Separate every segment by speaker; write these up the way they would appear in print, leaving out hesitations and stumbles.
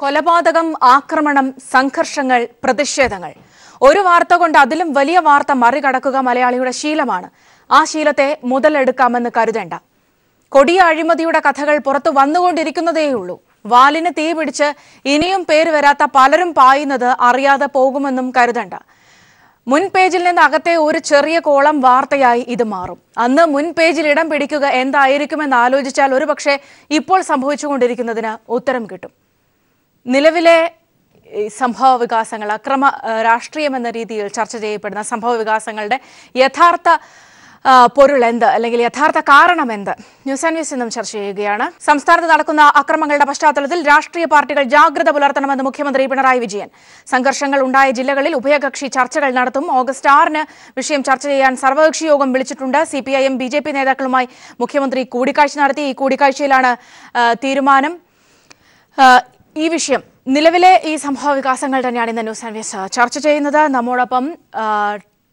Speaker 1: കൊലപാതകം, ആക്രമണം, സംഘർഷങ്ങൾ, പ്രതിഷേധങ്ങൾ. ഒരു വാർത്ത കൊണ്ട് അതിലും വലിയ വാർത്ത മറികടക്കുക മലയാളിയുടെ ശീലമാണ്. ആ ശീലത്തെ മുതലെടുക്കാമെന്ന് കരുതേണ്ട. കൊടിയ അഴിമതിയുടെ കഥകൾ പുറത്തു വന്നുകൊണ്ടിരിക്കുന്നതേയുള്ളൂ. വാലിന് തീ പിടിച്ച് ഇനിയും പേര് വരാത്ത പലരും പായുന്നത് അറിയാതെ പോകുമെന്നും കരുതണ്ട. മുൻ പേജിൽ നിന്ന് അകത്തെ ഒരു ചെറിയ കോളം വാർത്തയായി ഇത് മാറും. അന്ന് മുൻ പേജിൽ ഇടം പിടിക്കുക എന്തായിരിക്കുമെന്ന് ആലോചിച്ചാൽ ഒരുപക്ഷെ ഇപ്പോൾ സംഭവിച്ചുകൊണ്ടിരിക്കുന്നതിന് ഉത്തരം കിട്ടും. നിലവിലെ സംഭവ വികാസങ്ങൾ, രാഷ്ട്രീയം എന്ന രീതിയിൽ ചർച്ച ചെയ്യപ്പെടുന്ന സംഭവ വികാസങ്ങളുടെ യഥാർത്ഥ പൊരുൾ എന്ത്, അല്ലെങ്കിൽ യഥാർത്ഥ കാരണം എന്ത്, ന്യൂസ് ആൻഡ് വ്യൂസ് എന്നും ചർച്ച ചെയ്യുകയാണ്. സംസ്ഥാനത്ത് നടക്കുന്ന അക്രമങ്ങളുടെ പശ്ചാത്തലത്തിൽ രാഷ്ട്രീയ പാർട്ടികൾ ജാഗ്രത പുലർത്തണമെന്ന് മുഖ്യമന്ത്രി പിണറായി വിജയൻ. സംഘർഷങ്ങൾ ഉണ്ടായ ജില്ലകളിൽ ഉഭയകക്ഷി ചർച്ചകൾ നടത്തും. ഓഗസ്റ്റ് 6-ന് വിഷയം ചർച്ച ചെയ്യാൻ സർവകക്ഷി യോഗം വിളിച്ചിട്ടുണ്ട്. CPIM BJP നേതാക്കളുമായി മുഖ്യമന്ത്രി കൂടിക്കാഴ്ച നടത്തി. ഈ കൂടിക്കാഴ്ചയിലാണ് തീരുമാനം. ഈ വിഷയം, നിലവിലെ ഈ സംഭവ വികാസങ്ങൾ തന്നെയാണ് ഇന്ന് ന്യൂസ് ആൻഡ് വ്യൂസ് ചർച്ച ചെയ്യുന്നത്. നമ്മോടൊപ്പം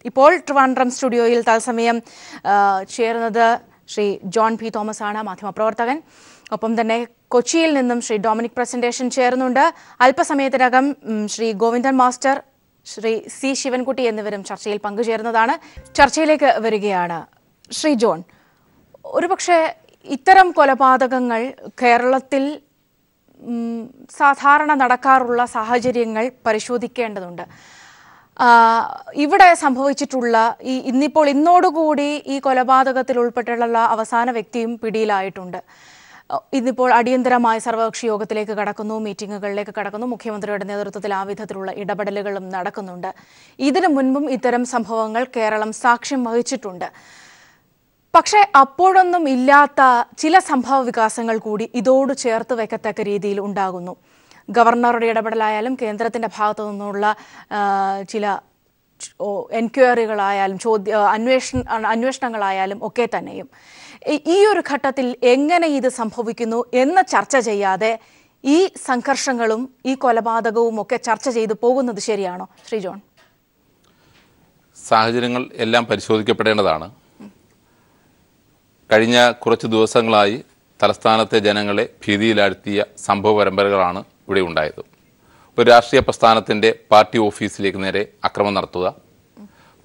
Speaker 1: ഇപ്പോൾ ട്രിവാൻഡ്രം സ്റ്റുഡിയോയിൽ തത്സമയം ചേരുന്നത് ശ്രീ ജോൺ പി തോമസ് ആണ്, മാധ്യമപ്രവർത്തകൻ. ഒപ്പം തന്നെ കൊച്ചിയിൽ നിന്നും ശ്രീ ഡൊമിനിക് പ്രസന്റേഷൻ ചേരുന്നുണ്ട്. അല്പസമയത്തിനകം ശ്രീ ഗോവിന്ദൻ മാസ്റ്റർ, ശ്രീ C ശിവൻകുട്ടി എന്നിവരും ചർച്ചയിൽ പങ്കുചേരുന്നതാണ്. ചർച്ചയിലേക്ക് വരികയാണ്. ശ്രീ ജോൺ, ഒരുപക്ഷെ ഇത്തരം കൊലപാതകങ്ങൾ കേരളത്തിൽ സാധാരണ നടക്കാറുള്ള സാഹചര്യങ്ങൾ പരിശോധിക്കേണ്ടതുണ്ട്. ഇവിടെ സംഭവിച്ചിട്ടുള്ള ഇന്നോടുകൂടി ഈ കൊലപാതകത്തിൽ ഉൾപ്പെട്ടുള്ള അവസാന വ്യക്തിയും പിടിയിലായിട്ടുണ്ട്. ഇന്നിപ്പോൾ അടിയന്തരമായ സർവകക്ഷി യോഗത്തിലേക്ക് കടക്കുന്നു, മീറ്റിംഗുകളിലേക്ക് കടക്കുന്നു. മുഖ്യമന്ത്രിയുടെ നേതൃത്വത്തിൽ ആ വിധത്തിലുള്ള ഇടപെടലുകളും നടക്കുന്നുണ്ട്. ഇതിനു മുൻപും ഇത്തരം സംഭവങ്ങൾ കേരളം സാക്ഷ്യം വഹിച്ചിട്ടുണ്ട്. പക്ഷേ അപ്പോഴൊന്നും ഇല്ലാത്ത ചില സംഭവ വികാസങ്ങൾ കൂടി ഇതോട് ചേർത്ത് വെക്കത്തക്ക രീതിയിൽ ഉണ്ടാകുന്നു. ഗവർണറുടെ ഇടപെടലായാലും കേന്ദ്രത്തിന്റെ ഭാഗത്തു നിന്നുള്ള ചില എൻക്വയറികളായാലും അന്വേഷണങ്ങളായാലും ഒക്കെ തന്നെയും ഈ ഒരു ഘട്ടത്തിൽ എങ്ങനെ ഇത് സംഭവിക്കുന്നു എന്ന് ചർച്ച ചെയ്യാതെ ഈ സംഘർഷങ്ങളും ഈ കൊലപാതകവും ഒക്കെ ചർച്ച ചെയ്തു പോകുന്നത് ശരിയാണോ ശ്രീ ജോൺ?
Speaker 2: സാഹചര്യങ്ങൾ എല്ലാം പരിശോധിക്കപ്പെടേണ്ടതാണ്. കഴിഞ്ഞ കുറച്ച് ദിവസങ്ങളായി തലസ്ഥാനത്തെ ജനങ്ങളെ ഭീതിയിലാഴ്ത്തിയ സംഭവ പരമ്പരകളാണ് ഇവിടെ ഉണ്ടായത്. ഒരു രാഷ്ട്രീയ പ്രസ്ഥാനത്തിൻ്റെ പാർട്ടി ഓഫീസിലേക്ക് നേരെ അക്രമം നടത്തുക,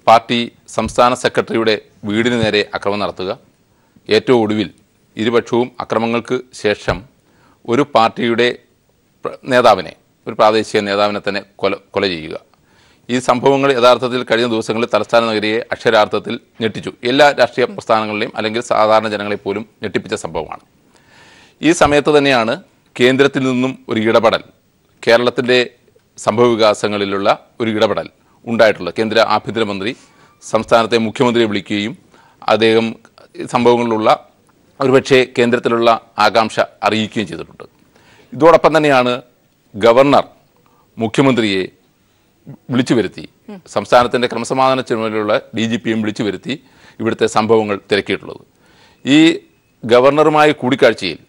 Speaker 2: പാർട്ടി സംസ്ഥാന സെക്രട്ടറിയുടെ വീടിന് നേരെ അക്രമം നടത്തുക, ഏറ്റവും ഒടുവിൽ ഇരുപക്ഷവും അക്രമങ്ങൾക്ക് ശേഷം ഒരു പാർട്ടിയുടെ നേതാവിനെ, ഒരു പ്രാദേശിക നേതാവിനെ തന്നെ കൊല ചെയ്യുക. ഈ സംഭവങ്ങൾ യഥാർത്ഥത്തിൽ കഴിഞ്ഞ ദിവസങ്ങളിൽ തലസ്ഥാന നഗരിയെ അക്ഷരാർത്ഥത്തിൽ ഞെട്ടിച്ചു. എല്ലാ രാഷ്ട്രീയ പ്രസ്ഥാനങ്ങളിലെയും അല്ലെങ്കിൽ സാധാരണ ജനങ്ങളെ പോലും ഞെട്ടിപ്പിച്ച സംഭവമാണ്. ഈ സമയത്ത് തന്നെയാണ് കേന്ദ്രത്തിൽ നിന്നും ഒരു ഇടപെടൽ, കേരളത്തിൻ്റെ സംഭവ വികാസങ്ങളിലുള്ള ഒരു ഇടപെടൽ ഉണ്ടായിട്ടുള്ളത്. കേന്ദ്ര ആഭ്യന്തരമന്ത്രി സംസ്ഥാനത്തെ മുഖ്യമന്ത്രിയെ വിളിക്കുകയും അദ്ദേഹം സംഭവങ്ങളിലുള്ള ഒരുപക്ഷെ കേന്ദ്രത്തിലുള്ള ആകാംക്ഷ അറിയിക്കുകയും ചെയ്തിട്ടുണ്ട്. ഇതോടൊപ്പം തന്നെയാണ് ഗവർണർ മുഖ്യമന്ത്രിയെ വിളിച്ചു വരുത്തി, സംസ്ഥാനത്തിൻ്റെ ക്രമസമാധാന ചുമതലയുള്ള DGPയും വിളിച്ചു വരുത്തി ഇവിടുത്തെ സംഭവങ്ങൾ തിരക്കിയിട്ടുള്ളത്. ഈ ഗവർണറുമായി കൂടിക്കാഴ്ചയിൽ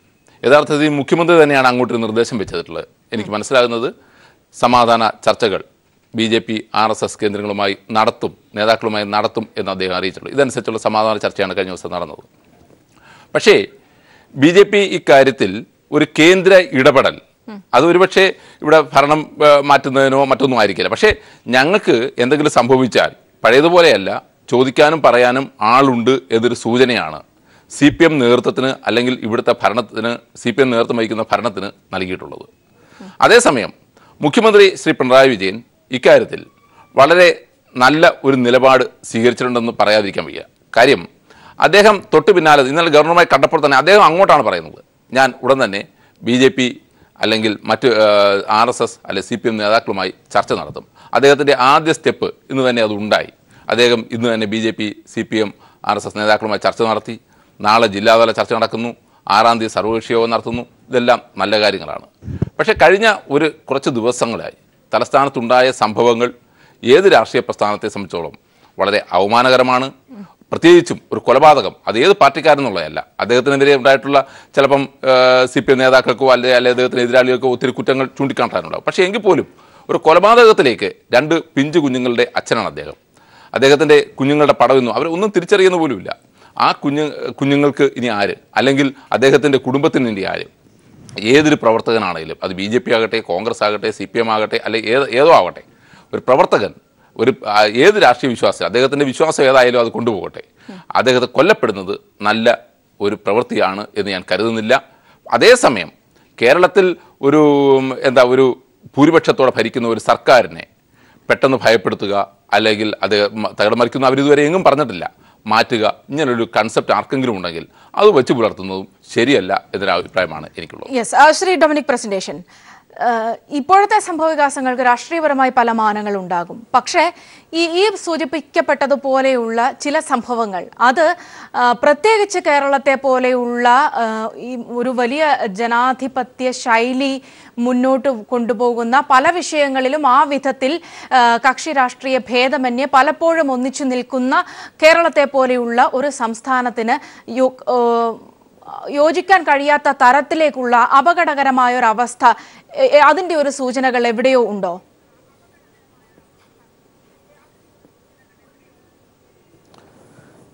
Speaker 2: യഥാർത്ഥത്തിൽ മുഖ്യമന്ത്രി തന്നെയാണ് അങ്ങോട്ടൊരു നിർദ്ദേശം വെച്ചിട്ടുള്ളത്. എനിക്ക് മനസ്സിലാകുന്നത് സമാധാന ചർച്ചകൾ BJP RSS കേന്ദ്രങ്ങളുമായി നടത്തും, നേതാക്കളുമായി നടത്തും എന്ന് അദ്ദേഹം അറിയിച്ചിട്ടുള്ളൂ. ഇതനുസരിച്ചുള്ള സമാധാന ചർച്ചയാണ് കഴിഞ്ഞ ദിവസം നടന്നത്. പക്ഷേ BJP ഇക്കാര്യത്തിൽ ഒരു കേന്ദ്ര ഇടപെടൽ, അത് ഒരുപക്ഷെ ഇവിടെ ഭരണം മാറ്റുന്നതിനോ മറ്റൊന്നും ആയിരിക്കില്ല. പക്ഷേ ഞങ്ങൾക്ക് എന്തെങ്കിലും സംഭവിച്ചാൽ പഴയതുപോലെയല്ല, ചോദിക്കാനും പറയാനും ആളുണ്ട് എന്നൊരു സൂചനയാണ് CPM നേതൃത്വത്തിന് അല്ലെങ്കിൽ ഇവിടുത്തെ ഭരണത്തിന്, CPM നേതൃത്വം വഹിക്കുന്ന ഭരണത്തിന് നൽകിയിട്ടുള്ളത്. അതേസമയം മുഖ്യമന്ത്രി ശ്രീ പിണറായി വിജയൻ ഇക്കാര്യത്തിൽ വളരെ നല്ല ഒരു നിലപാട് സ്വീകരിച്ചിട്ടുണ്ടെന്ന് പറയാതിരിക്കാൻ വയ്യ. കാര്യം, അദ്ദേഹം തൊട്ട് പിന്നാലെ ഇന്നലെ ഗവർണറുമായി കണ്ടപ്പോൾ തന്നെ അദ്ദേഹം അങ്ങോട്ടാണ് പറയുന്നത്, ഞാൻ ഉടൻ തന്നെ BJP അല്ലെങ്കിൽ മറ്റ് RSS അല്ലെങ്കിൽ CPM നേതാക്കളുമായി ചർച്ച നടത്തും. അദ്ദേഹത്തിൻ്റെ ആദ്യ സ്റ്റെപ്പ് ഇന്ന് തന്നെ അത് ഉണ്ടായി. അദ്ദേഹം ഇന്ന് തന്നെ BJP CPM RSS നേതാക്കളുമായി ചർച്ച നടത്തി. നാളെ ജില്ലാതല ചർച്ച നടക്കുന്നു. 6-ാം തീയതി സർവകക്ഷി യോഗം നടത്തുന്നു. ഇതെല്ലാം നല്ല കാര്യങ്ങളാണ്. പക്ഷേ കഴിഞ്ഞ കുറച്ച് ദിവസങ്ങളായി തലസ്ഥാനത്തുണ്ടായ സംഭവങ്ങൾ ഏത് രാഷ്ട്രീയ പ്രസ്ഥാനത്തെ സംബന്ധിച്ചോളം വളരെ അവമാനകരമാണ്. പ്രത്യേകിച്ചും ഒരു കൊലപാതകം, അത് ഏത് പാർട്ടിക്കാരെന്നുള്ളതല്ല, അദ്ദേഹത്തിനെതിരെ ഉണ്ടായിട്ടുള്ള ചിലപ്പം CPM നേതാക്കൾക്കോ അല്ലെങ്കിൽ അദ്ദേഹത്തിന് എതിരാളികൾക്കോ ഒത്തിരി കുറ്റങ്ങൾ ചൂണ്ടിക്കാട്ടാനുണ്ടാവും. പക്ഷേ എങ്കിൽ പോലും ഒരു കൊലപാതകത്തിലേക്ക് 2 പിഞ്ചു കുഞ്ഞുങ്ങളുടെ അച്ഛനാണ് അദ്ദേഹം. അദ്ദേഹത്തിൻ്റെ കുഞ്ഞുങ്ങളുടെ പടവൊന്നും അവരൊന്നും തിരിച്ചറിയുന്ന പോലുമില്ല. ആ കുഞ്ഞുങ്ങൾക്ക് ഇനി ആര്, അല്ലെങ്കിൽ അദ്ദേഹത്തിൻ്റെ കുടുംബത്തിന് ഇനി ആര്? ഏതൊരു പ്രവർത്തകനാണെങ്കിലും അത് BJP ആകട്ടെ, കോൺഗ്രസ് ആകട്ടെ, CPM ആകട്ടെ, അല്ലെങ്കിൽ ഏതോ ആകട്ടെ, ഒരു പ്രവർത്തകൻ ഏത് രാഷ്ട്രീയ വിശ്വാസം അദ്ദേഹത്തിൻ്റെ വിശ്വാസം ഏതായാലും അത് കൊണ്ടുപോകട്ടെ, അദ്ദേഹത്തെ കൊല്ലപ്പെടുന്നത് നല്ല ഒരു പ്രവൃത്തിയാണ് എന്ന് ഞാൻ കരുതുന്നില്ല. അതേസമയം കേരളത്തിൽ ഒരു ഭൂരിപക്ഷത്തോടെ ഭരിക്കുന്ന ഒരു സർക്കാരിനെ പെട്ടെന്ന് ഭയപ്പെടുത്തുക, അല്ലെങ്കിൽ അത് തകിടം മറിക്കുന്ന അവരിതുവരെ എങ്ങും പറഞ്ഞിട്ടില്ല, മാറ്റുക, ഇങ്ങനൊരു കൺസെപ്റ്റ് ആർക്കെങ്കിലും ഉണ്ടെങ്കിൽ അത് വെച്ച് പുലർത്തുന്നതും ശരിയല്ല എന്നൊരു അഭിപ്രായമാണ് എനിക്കുള്ളത്.
Speaker 1: ശ്രീ ഡൊമിനിക് പ്രസന്റേഷൻ, ഇപ്പോഴത്തെ സംഭവവികാസങ്ങൾക്ക് രാഷ്ട്രീയപരമായി പല മാനങ്ങൾ ഉണ്ടാകും. പക്ഷേ ഈ സൂചിപ്പിക്കപ്പെട്ടതുപോലെയുള്ള ചില സംഭവങ്ങൾ അത് പ്രത്യേകിച്ച് കേരളത്തെ പോലെയുള്ള ഈ ഒരു വലിയ ജനാധിപത്യ ശൈലി മുന്നോട്ട് കൊണ്ടുപോകുന്ന പല വിഷയങ്ങളിലും ആ വിധത്തിൽ കക്ഷി രാഷ്ട്രീയ ഭേദമന്യേ പലപ്പോഴും ഒന്നിച്ചു നിൽക്കുന്ന കേരളത്തെ പോലെയുള്ള ഒരു സംസ്ഥാനത്തിന് യോജിക്കാൻ കഴിയാത്ത തരത്തിലേക്കുള്ള അപകടകരമായ ഒരു അവസ്ഥ, അതിന്റെ ഒരു സൂചനകൾ എവിടെയോ ഉണ്ടോ?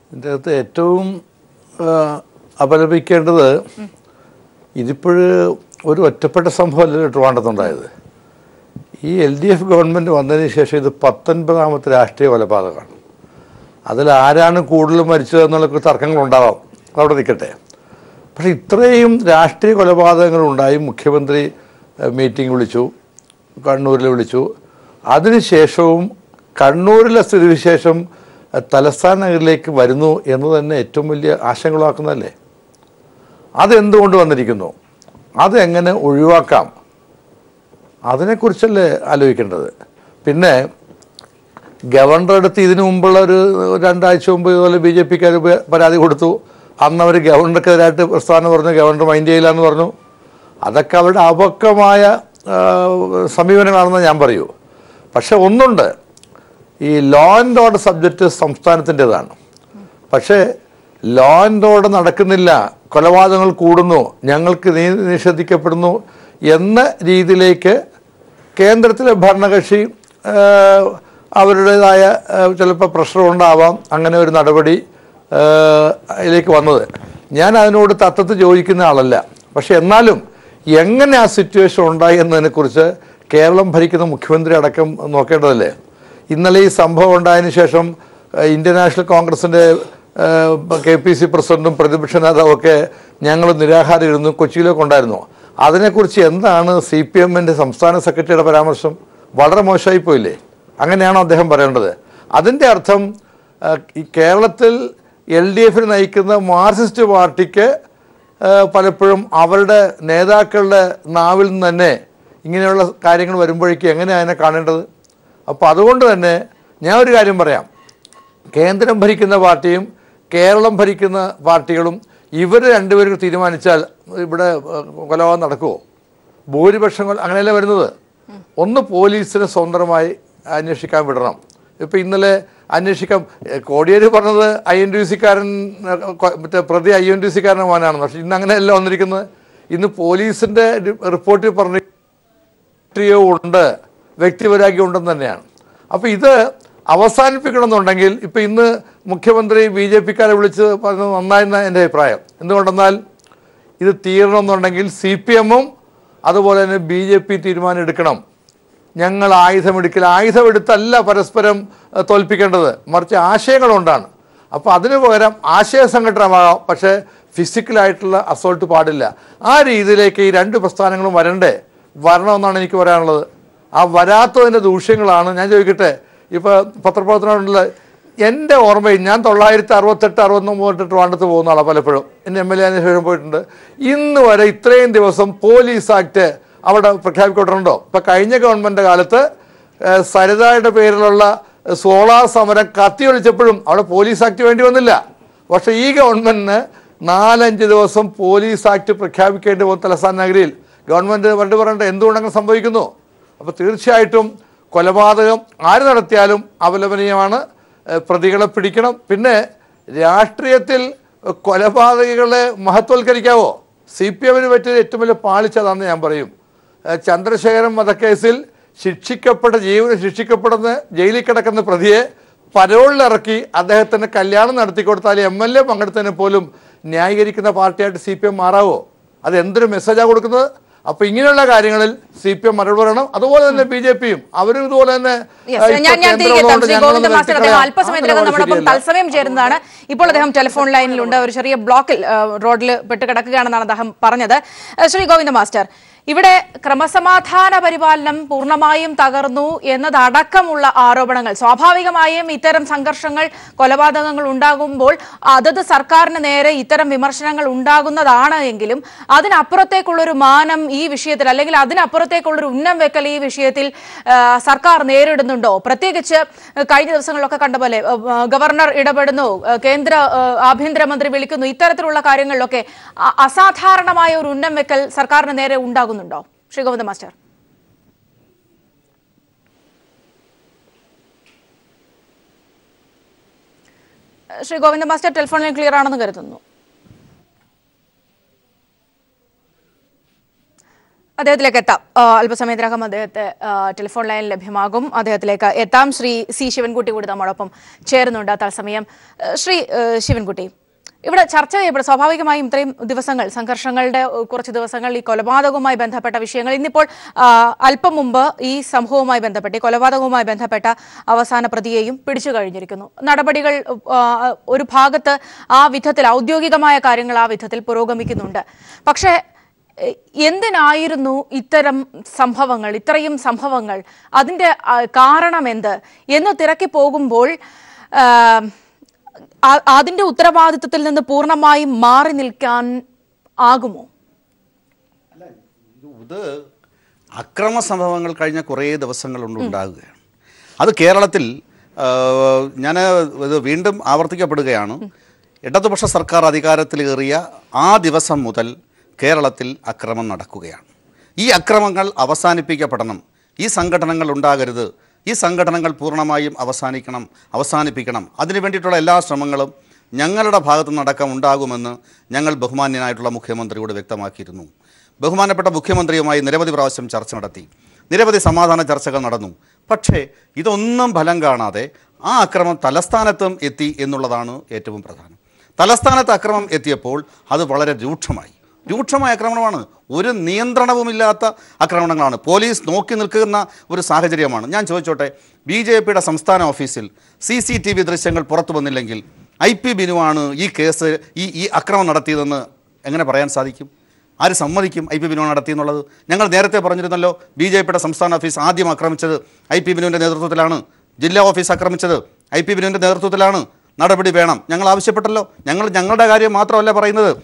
Speaker 3: ഇതിൻ്റെ അകത്ത് ഏറ്റവും അപലപിക്കേണ്ടത് ഇതിപ്പോഴ് ഒരു ഒറ്റപ്പെട്ട സംഭവമല്ലല്ലോ ട്രിവാൻഡ്രത്തുണ്ടായത്. ഈ LDF ഗവൺമെൻറ് വന്നതിന് ശേഷം ഇത് 19ാമത്തെ രാഷ്ട്രീയ കൊലപാതകമാണ്. അതിൽ ആരാണ് കൂടുതൽ മരിച്ചതെന്നുള്ള തർക്കങ്ങളുണ്ടാവാം, അവിടെ നിൽക്കട്ടെ. പക്ഷേ ഇത്രയും രാഷ്ട്രീയ കൊലപാതകങ്ങളുണ്ടായി. മുഖ്യമന്ത്രി മീറ്റിംഗ് വിളിച്ചു, കണ്ണൂരിൽ വിളിച്ചു. അതിനുശേഷവും കണ്ണൂരിലെ സ്ഥിതിവിശേഷം തലസ്ഥാന നഗരിലേക്ക് വരുന്നു എന്ന് തന്നെ ഏറ്റവും വലിയ ആശങ്കകളാക്കുന്നതല്ലേ. അതെന്തുകൊണ്ട് വന്നിരിക്കുന്നു, അതെങ്ങനെ ഒഴിവാക്കാം, അതിനെക്കുറിച്ചല്ലേ ആലോചിക്കേണ്ടത്. പിന്നെ ഗവർണറുടെ അടുത്ത് ഇതിനു മുമ്പുള്ള ഒരു 2 ആഴ്ച മുമ്പ് ഇതുപോലെ BJPക്കാർ പരാതി കൊടുത്തു. അന്ന് അവർ ഗവർണർക്കെതിരായിട്ട് പ്രസ്ഥാനം പറഞ്ഞു, ഗവർണർ മൈൻഡ് ചെയ്യില്ല എന്ന് പറഞ്ഞു. അതൊക്കെ അവരുടെ അപക്വമായ സമീപനങ്ങളാണെന്ന് ഞാൻ പറയൂ. പക്ഷെ ഒന്നുണ്ട്, ഈ ലോ ആൻഡ് ഓർഡർ സബ്ജക്റ്റ് സംസ്ഥാനത്തിൻ്റെതാണ്. പക്ഷേ ലോ ആൻഡ് ഓർഡർ നടക്കുന്നില്ല, കൊലപാതകങ്ങൾ കൂടുന്നു, ഞങ്ങൾക്ക് നീതി നിഷേധിക്കപ്പെടുന്നു എന്ന രീതിയിലേക്ക് കേന്ദ്രത്തിലെ ഭരണകക്ഷി അവരുടേതായ ചിലപ്പോൾ പ്രഷർ ഉണ്ടാവാം അങ്ങനെ ഒരു നടപടി ഇതിലേക്ക് വന്നത്. ഞാൻ അതിനോട് തത്വത്തിൽ യോജിക്കുന്ന ആളല്ല. പക്ഷെ എന്നാലും എങ്ങനെ ആ സിറ്റുവേഷൻ ഉണ്ടായി എന്നതിനെക്കുറിച്ച് കേരളം ഭരിക്കുന്ന മുഖ്യമന്ത്രി അടക്കം നോക്കേണ്ടതല്ലേ. ഇന്നലെ ഈ സംഭവം ഉണ്ടായതിനു ശേഷം ഇന്ത്യൻ നാഷണൽ കോൺഗ്രസിൻ്റെ KPC പ്രസിഡന്റും പ്രതിപക്ഷ നേതാവും ഒക്കെ ഞങ്ങൾ നിരാഹാരം ഇരുന്നു, കൊച്ചിയിലൊക്കെ ഉണ്ടായിരുന്നു. അതിനെക്കുറിച്ച് എന്താണ് CPMൻ്റെ സംസ്ഥാന സെക്രട്ടറിയുടെ പരാമർശം? വളരെ മോശമായി പോയില്ലേ? അങ്ങനെയാണോ അദ്ദേഹം പറയേണ്ടത്? അതിൻ്റെ അർത്ഥം ഈ കേരളത്തിൽ LDF നയിക്കുന്ന മാർക്സിസ്റ്റ് പാർട്ടിക്ക് പലപ്പോഴും അവരുടെ നേതാക്കളുടെ നാവിൽ നിന്ന് തന്നെ ഇങ്ങനെയുള്ള കാര്യങ്ങൾ വരുമ്പോഴേക്കും എങ്ങനെയാണ് അതിനെ കാണേണ്ടത്? അപ്പോൾ അതുകൊണ്ട് തന്നെ ഞാൻ ഒരു കാര്യം പറയാം, കേന്ദ്രം ഭരിക്കുന്ന പാർട്ടിയും കേരളം ഭരിക്കുന്ന പാർട്ടികളും ഇവർ രണ്ടുപേരും തീരുമാനിച്ചാൽ ഇവിടെ കൊലപാതകം നടക്കുമോ? ഭൂരിപക്ഷം അങ്ങനെയല്ലേ വരുന്നത്. ഒന്ന് പോലീസിനെ സ്വതന്ത്രമായി അന്വേഷിക്കാൻ വിടണം. ഇപ്പോൾ ഇന്നലെ അന്വേഷിക്കാം, കോടിയേരി പറഞ്ഞത് INTUC-കാരൻ മറ്റേ പ്രതി INTUC-കാരൻ്റെ മോനാണെന്ന്. പക്ഷെ ഇന്ന് അങ്ങനെയല്ല വന്നിരിക്കുന്നത്. ഇന്ന് പോലീസിൻ്റെ റിപ്പോർട്ടിൽ പറഞ്ഞ ഉണ്ട്, വ്യക്തിപരാഗ്യം ഉണ്ടെന്ന് തന്നെയാണ്. അപ്പോൾ ഇത് അവസാനിപ്പിക്കണമെന്നുണ്ടെങ്കിൽ ഇപ്പം ഇന്ന് മുഖ്യമന്ത്രി BJP-ക്കാരെ വിളിച്ച് പറഞ്ഞത് നന്നായെന്ന എൻ്റെ അഭിപ്രായം. എന്തുകൊണ്ടെന്നാൽ ഇത് തീരണമെന്നുണ്ടെങ്കിൽ CPM-ഉം അതുപോലെ തന്നെ BJP തീരുമാനം എടുക്കണം. ഞങ്ങൾ ആയുധമെടുത്തല്ല പരസ്പരം തോൽപ്പിക്കേണ്ടത്, മറിച്ച് ആശയങ്ങളുണ്ടാണ്. അപ്പോൾ അതിനു പകരം ആശയ സംഘടനമാകാം, പക്ഷേ ഫിസിക്കലായിട്ടുള്ള അസോൾട്ട് പാടില്ല. ആ രീതിയിലേക്ക് ഈ 2 പ്രസ്ഥാനങ്ങളും വരണമെന്നാണ് എനിക്ക് പറയാനുള്ളത്. ആ വരാത്തതിൻ്റെ ദൂഷ്യങ്ങളാണ്. ഞാൻ ചോദിക്കട്ടെ, ഇപ്പോൾ പത്രപ്രവർത്തനമുള്ള എൻ്റെ ഓർമ്മയിൽ ഞാൻ 1968-69 ട്രിവാൻഡ്രത്ത് പോകുന്ന ആളാണ്. പലപ്പോഴും എൻ്റെ MLA ആയതിനു ശേഷം പോയിട്ടുണ്ട്. ഇന്ന് വരെ ഇത്രയും ദിവസം പോലീസ് ആക്ട് അവിടെ പ്രഖ്യാപിക്കപ്പെട്ടിട്ടുണ്ടോ? ഇപ്പം കഴിഞ്ഞ ഗവൺമെൻറ് കാലത്ത് സരിതയുടെ പേരിലുള്ള സോളാർ സമരം കത്തിയൊളിച്ചപ്പോഴും അവിടെ പോലീസ് ആക്ട് വേണ്ടി വന്നില്ല. പക്ഷേ ഈ ഗവൺമെൻറ്റിന് 4-5 ദിവസം പോലീസ് ആക്ട് പ്രഖ്യാപിക്കേണ്ടി പോകും തലസ്ഥാന നഗരിയിൽ. ഗവൺമെൻറ് പറയേണ്ട എന്തുകൊണ്ടങ്ങനെ സംഭവിക്കുന്നു? അപ്പോൾ തീർച്ചയായിട്ടും കൊലപാതകം ആര് നടത്തിയാലും അപലപനീയമാണ്. പ്രതികളെ പിടിക്കണം. പിന്നെ രാഷ്ട്രീയത്തിൽ കൊലപാതകികളെ മഹത്വവൽക്കരിക്കാവോ? CPM-ന് പറ്റിയ ഏറ്റവും വലിയ പാളിച്ചതാണെന്ന് ഞാൻ പറയും. ചന്ദ്രശേഖരൻ വധക്കേസിൽ ജീവന് ശിക്ഷിക്കപ്പെടുന്ന ജയിലിൽ കിടക്കുന്ന പ്രതിയെ പരോളിലിറക്കി അദ്ദേഹത്തിന് കല്യാണം നടത്തി കൊടുത്താൽ MLA പങ്കെടുത്തതിനെ പോലും ന്യായീകരിക്കുന്ന പാർട്ടിയായിട്ട് CPM മാറാവോ? അത് എന്തൊരു മെസ്സേജാണ് കൊടുക്കുന്നത്? അപ്പൊ ഇങ്ങനെയുള്ള കാര്യങ്ങളിൽ CPM മറുപടി പറയണം. അതുപോലെ തന്നെ BJPയും അവരും ഇതുപോലെ തന്നെ
Speaker 1: അല്പസമയത്തിനകം നമ്മളൊപ്പം തത്സമയം ചേരുന്നതാണ്. ഇപ്പോൾ അദ്ദേഹം ടെലിഫോൺ ലൈനിലുണ്ട്. ഒരു ചെറിയ ബ്ലോക്കിൽ റോഡിൽ പെട്ട് കിടക്കുകയാണെന്നാണ് അദ്ദേഹം പറഞ്ഞത്. ശ്രീ ഗോവിന്ദ മാസ്റ്റർ, ഇവിടെ ക്രമസമാധാന പരിപാലനം പൂർണ്ണമായും തകർന്നു എന്നതടക്കമുള്ള ആരോപണങ്ങൾ, സ്വാഭാവികമായും ഇത്തരം സംഘർഷങ്ങൾ, കൊലപാതകങ്ങൾ ഉണ്ടാകുമ്പോൾ അതത് സർക്കാരിന് നേരെ ഇത്തരം വിമർശനങ്ങൾ ഉണ്ടാകുന്നതാണ് എങ്കിലും അതിനപ്പുറത്തേക്കുള്ളൊരു മാനം ഈ വിഷയത്തിൽ, അല്ലെങ്കിൽ അതിനപ്പുറത്തേക്കുള്ളൊരു ഉന്നം വെക്കൽ ഈ വിഷയത്തിൽ സർക്കാർ നേരിടുന്നുണ്ടോ? പ്രത്യേകിച്ച് കഴിഞ്ഞ ദിവസങ്ങളിലൊക്കെ കണ്ട പോലെ ഗവർണർ ഇടപെടുന്നു, കേന്ദ്ര ആഭ്യന്തരമന്ത്രി വിളിക്കുന്നു, ഇത്തരത്തിലുള്ള കാര്യങ്ങളിലൊക്കെ അസാധാരണമായ ഒരു ഉന്നം വെക്കൽ സർക്കാരിന് നേരെ ഉണ്ടാകുന്നുണ്ടോ? ശ്രീ ഗോവിന്ദ മാസ്റ്റർ. ശ്രീ ഗോവിന്ദ മാസ്റ്റർ ടെലിഫോണിൽ ക്ലിയർ ആണെന്ന് കരുതുന്നു. അദ്ദേഹത്തിലേക്ക് എത്താം. അല്പസമയത്തിനകം അദ്ദേഹത്തെ ടെലിഫോൺ ലൈനിൽ ലഭ്യമാകും. അദ്ദേഹത്തിലേക്ക് എത്താം. ശ്രീ C. ശിവൻകുട്ടി കൂടി നമ്മോടൊപ്പം ചേരുന്നുണ്ട് തത്സമയം. ശ്രീ ശിവൻകുട്ടി, ഇവിടെ ചർച്ച ചെയ്യപ്പെടും സ്വാഭാവികമായും ഇത്രയും ദിവസങ്ങൾ, സംഘർഷങ്ങളുടെ കുറച്ച് ദിവസങ്ങൾ, ഈ കൊലപാതകവുമായി ബന്ധപ്പെട്ട വിഷയങ്ങൾ, ഇന്നിപ്പോൾ അല്പം മുമ്പ് ഈ സംഭവവുമായി ബന്ധപ്പെട്ട്, ഈ കൊലപാതകവുമായി ബന്ധപ്പെട്ട അവസാന പ്രതിയെയും പിടിച്ചു കഴിഞ്ഞിരിക്കുന്നു. നടപടികൾ ഒരു ഭാഗത്ത് ആ വിധത്തിൽ, ഔദ്യോഗികമായ കാര്യങ്ങൾ ആ വിധത്തിൽ പുരോഗമിക്കുന്നുണ്ട്. പക്ഷേ എന്തിനായിരുന്നു ഇത്തരം സംഭവങ്ങൾ, ഇത്രയും സംഭവങ്ങൾ, അതിൻ്റെ കാരണം എന്ത് എന്ന് തിരക്കി പോകുമ്പോൾ അതിന്റെ ഉത്തരവാദിത്വത്തിൽ നിന്ന് പൂർണ്ണമായും മാറി നിൽക്കാൻ ആകുമോ?
Speaker 4: ഇത് അക്രമ സംഭവങ്ങൾ കഴിഞ്ഞ കുറേ ദിവസങ്ങളുണ്ട് ഉണ്ടാകുകയാണ്. അത് കേരളത്തിൽ ഞാൻ ഇത് വീണ്ടും ആവർത്തിക്കപ്പെടുകയാണ്. ഇടതുപക്ഷ സർക്കാർ അധികാരത്തിലേറിയ ആ ദിവസം മുതൽ കേരളത്തിൽ അക്രമം നടക്കുകയാണ്. ഈ അക്രമങ്ങൾ അവസാനിപ്പിക്കപ്പെടണം. ഈ സംഘടനകൾ ഉണ്ടാകരുത്. ഈ സംഘടനകൾ പൂർണ്ണമായും അവസാനിപ്പിക്കണം. അതിനു വേണ്ടിയിട്ടുള്ള എല്ലാ ശ്രമങ്ങളും ഞങ്ങളുടെ ഭാഗത്തു നിന്നടക്കം ഉണ്ടാകുമെന്ന് ഞങ്ങൾ ബഹുമാന്യനായിട്ടുള്ള മുഖ്യമന്ത്രിയോട് വ്യക്തമാക്കിയിരുന്നു. ബഹുമാനപ്പെട്ട മുഖ്യമന്ത്രിയുമായി നിരവധി പ്രാവശ്യം ചർച്ച നടത്തി, നിരവധി സമാധാന ചർച്ചകൾ നടന്നു. പക്ഷേ ഇതൊന്നും ഫലം കാണാതെ ആ അക്രമം തലസ്ഥാനത്തും എത്തി എന്നുള്ളതാണ് ഏറ്റവും പ്രധാനം. തലസ്ഥാനത്ത് അക്രമം എത്തിയപ്പോൾ അത് വളരെ രൂക്ഷമായ ആക്രമണമാണ്. ഒരു നിയന്ത്രണവുമില്ലാത്ത ആക്രമണങ്ങളാണ്. പോലീസ് നോക്കി നിൽക്കുന്ന ഒരു സാഹചര്യമാണ്. ഞാൻ ചോദിച്ചോട്ടെ, BJPയുടെ സംസ്ഥാന ഓഫീസിൽ CCTV ദൃശ്യങ്ങൾ പുറത്തു വന്നില്ലെങ്കിൽ IP ബിനുവാണ് ഈ കേസ്, ഈ അക്രമം നടത്തിയതെന്ന് എങ്ങനെ പറയാൻ സാധിക്കും? ആര് സമ്മതിക്കും IP ബിനു നടത്തിയെന്നുള്ളത്? ഞങ്ങൾ നേരത്തെ പറഞ്ഞിരുന്നല്ലോ, BJPയുടെ സംസ്ഥാന ഓഫീസ് ആദ്യം ആക്രമിച്ചത് IP ബിനുവിൻ്റെ നേതൃത്വത്തിലാണ്. ജില്ലാ ഓഫീസ് ആക്രമിച്ചത് IP ബിനുവിൻ്റെ നേതൃത്വത്തിലാണ്. നടപടി വേണം ഞങ്ങൾ ആവശ്യപ്പെട്ടല്ലോ. ഞങ്ങളുടെ കാര്യം മാത്രമല്ല പറയുന്നത്.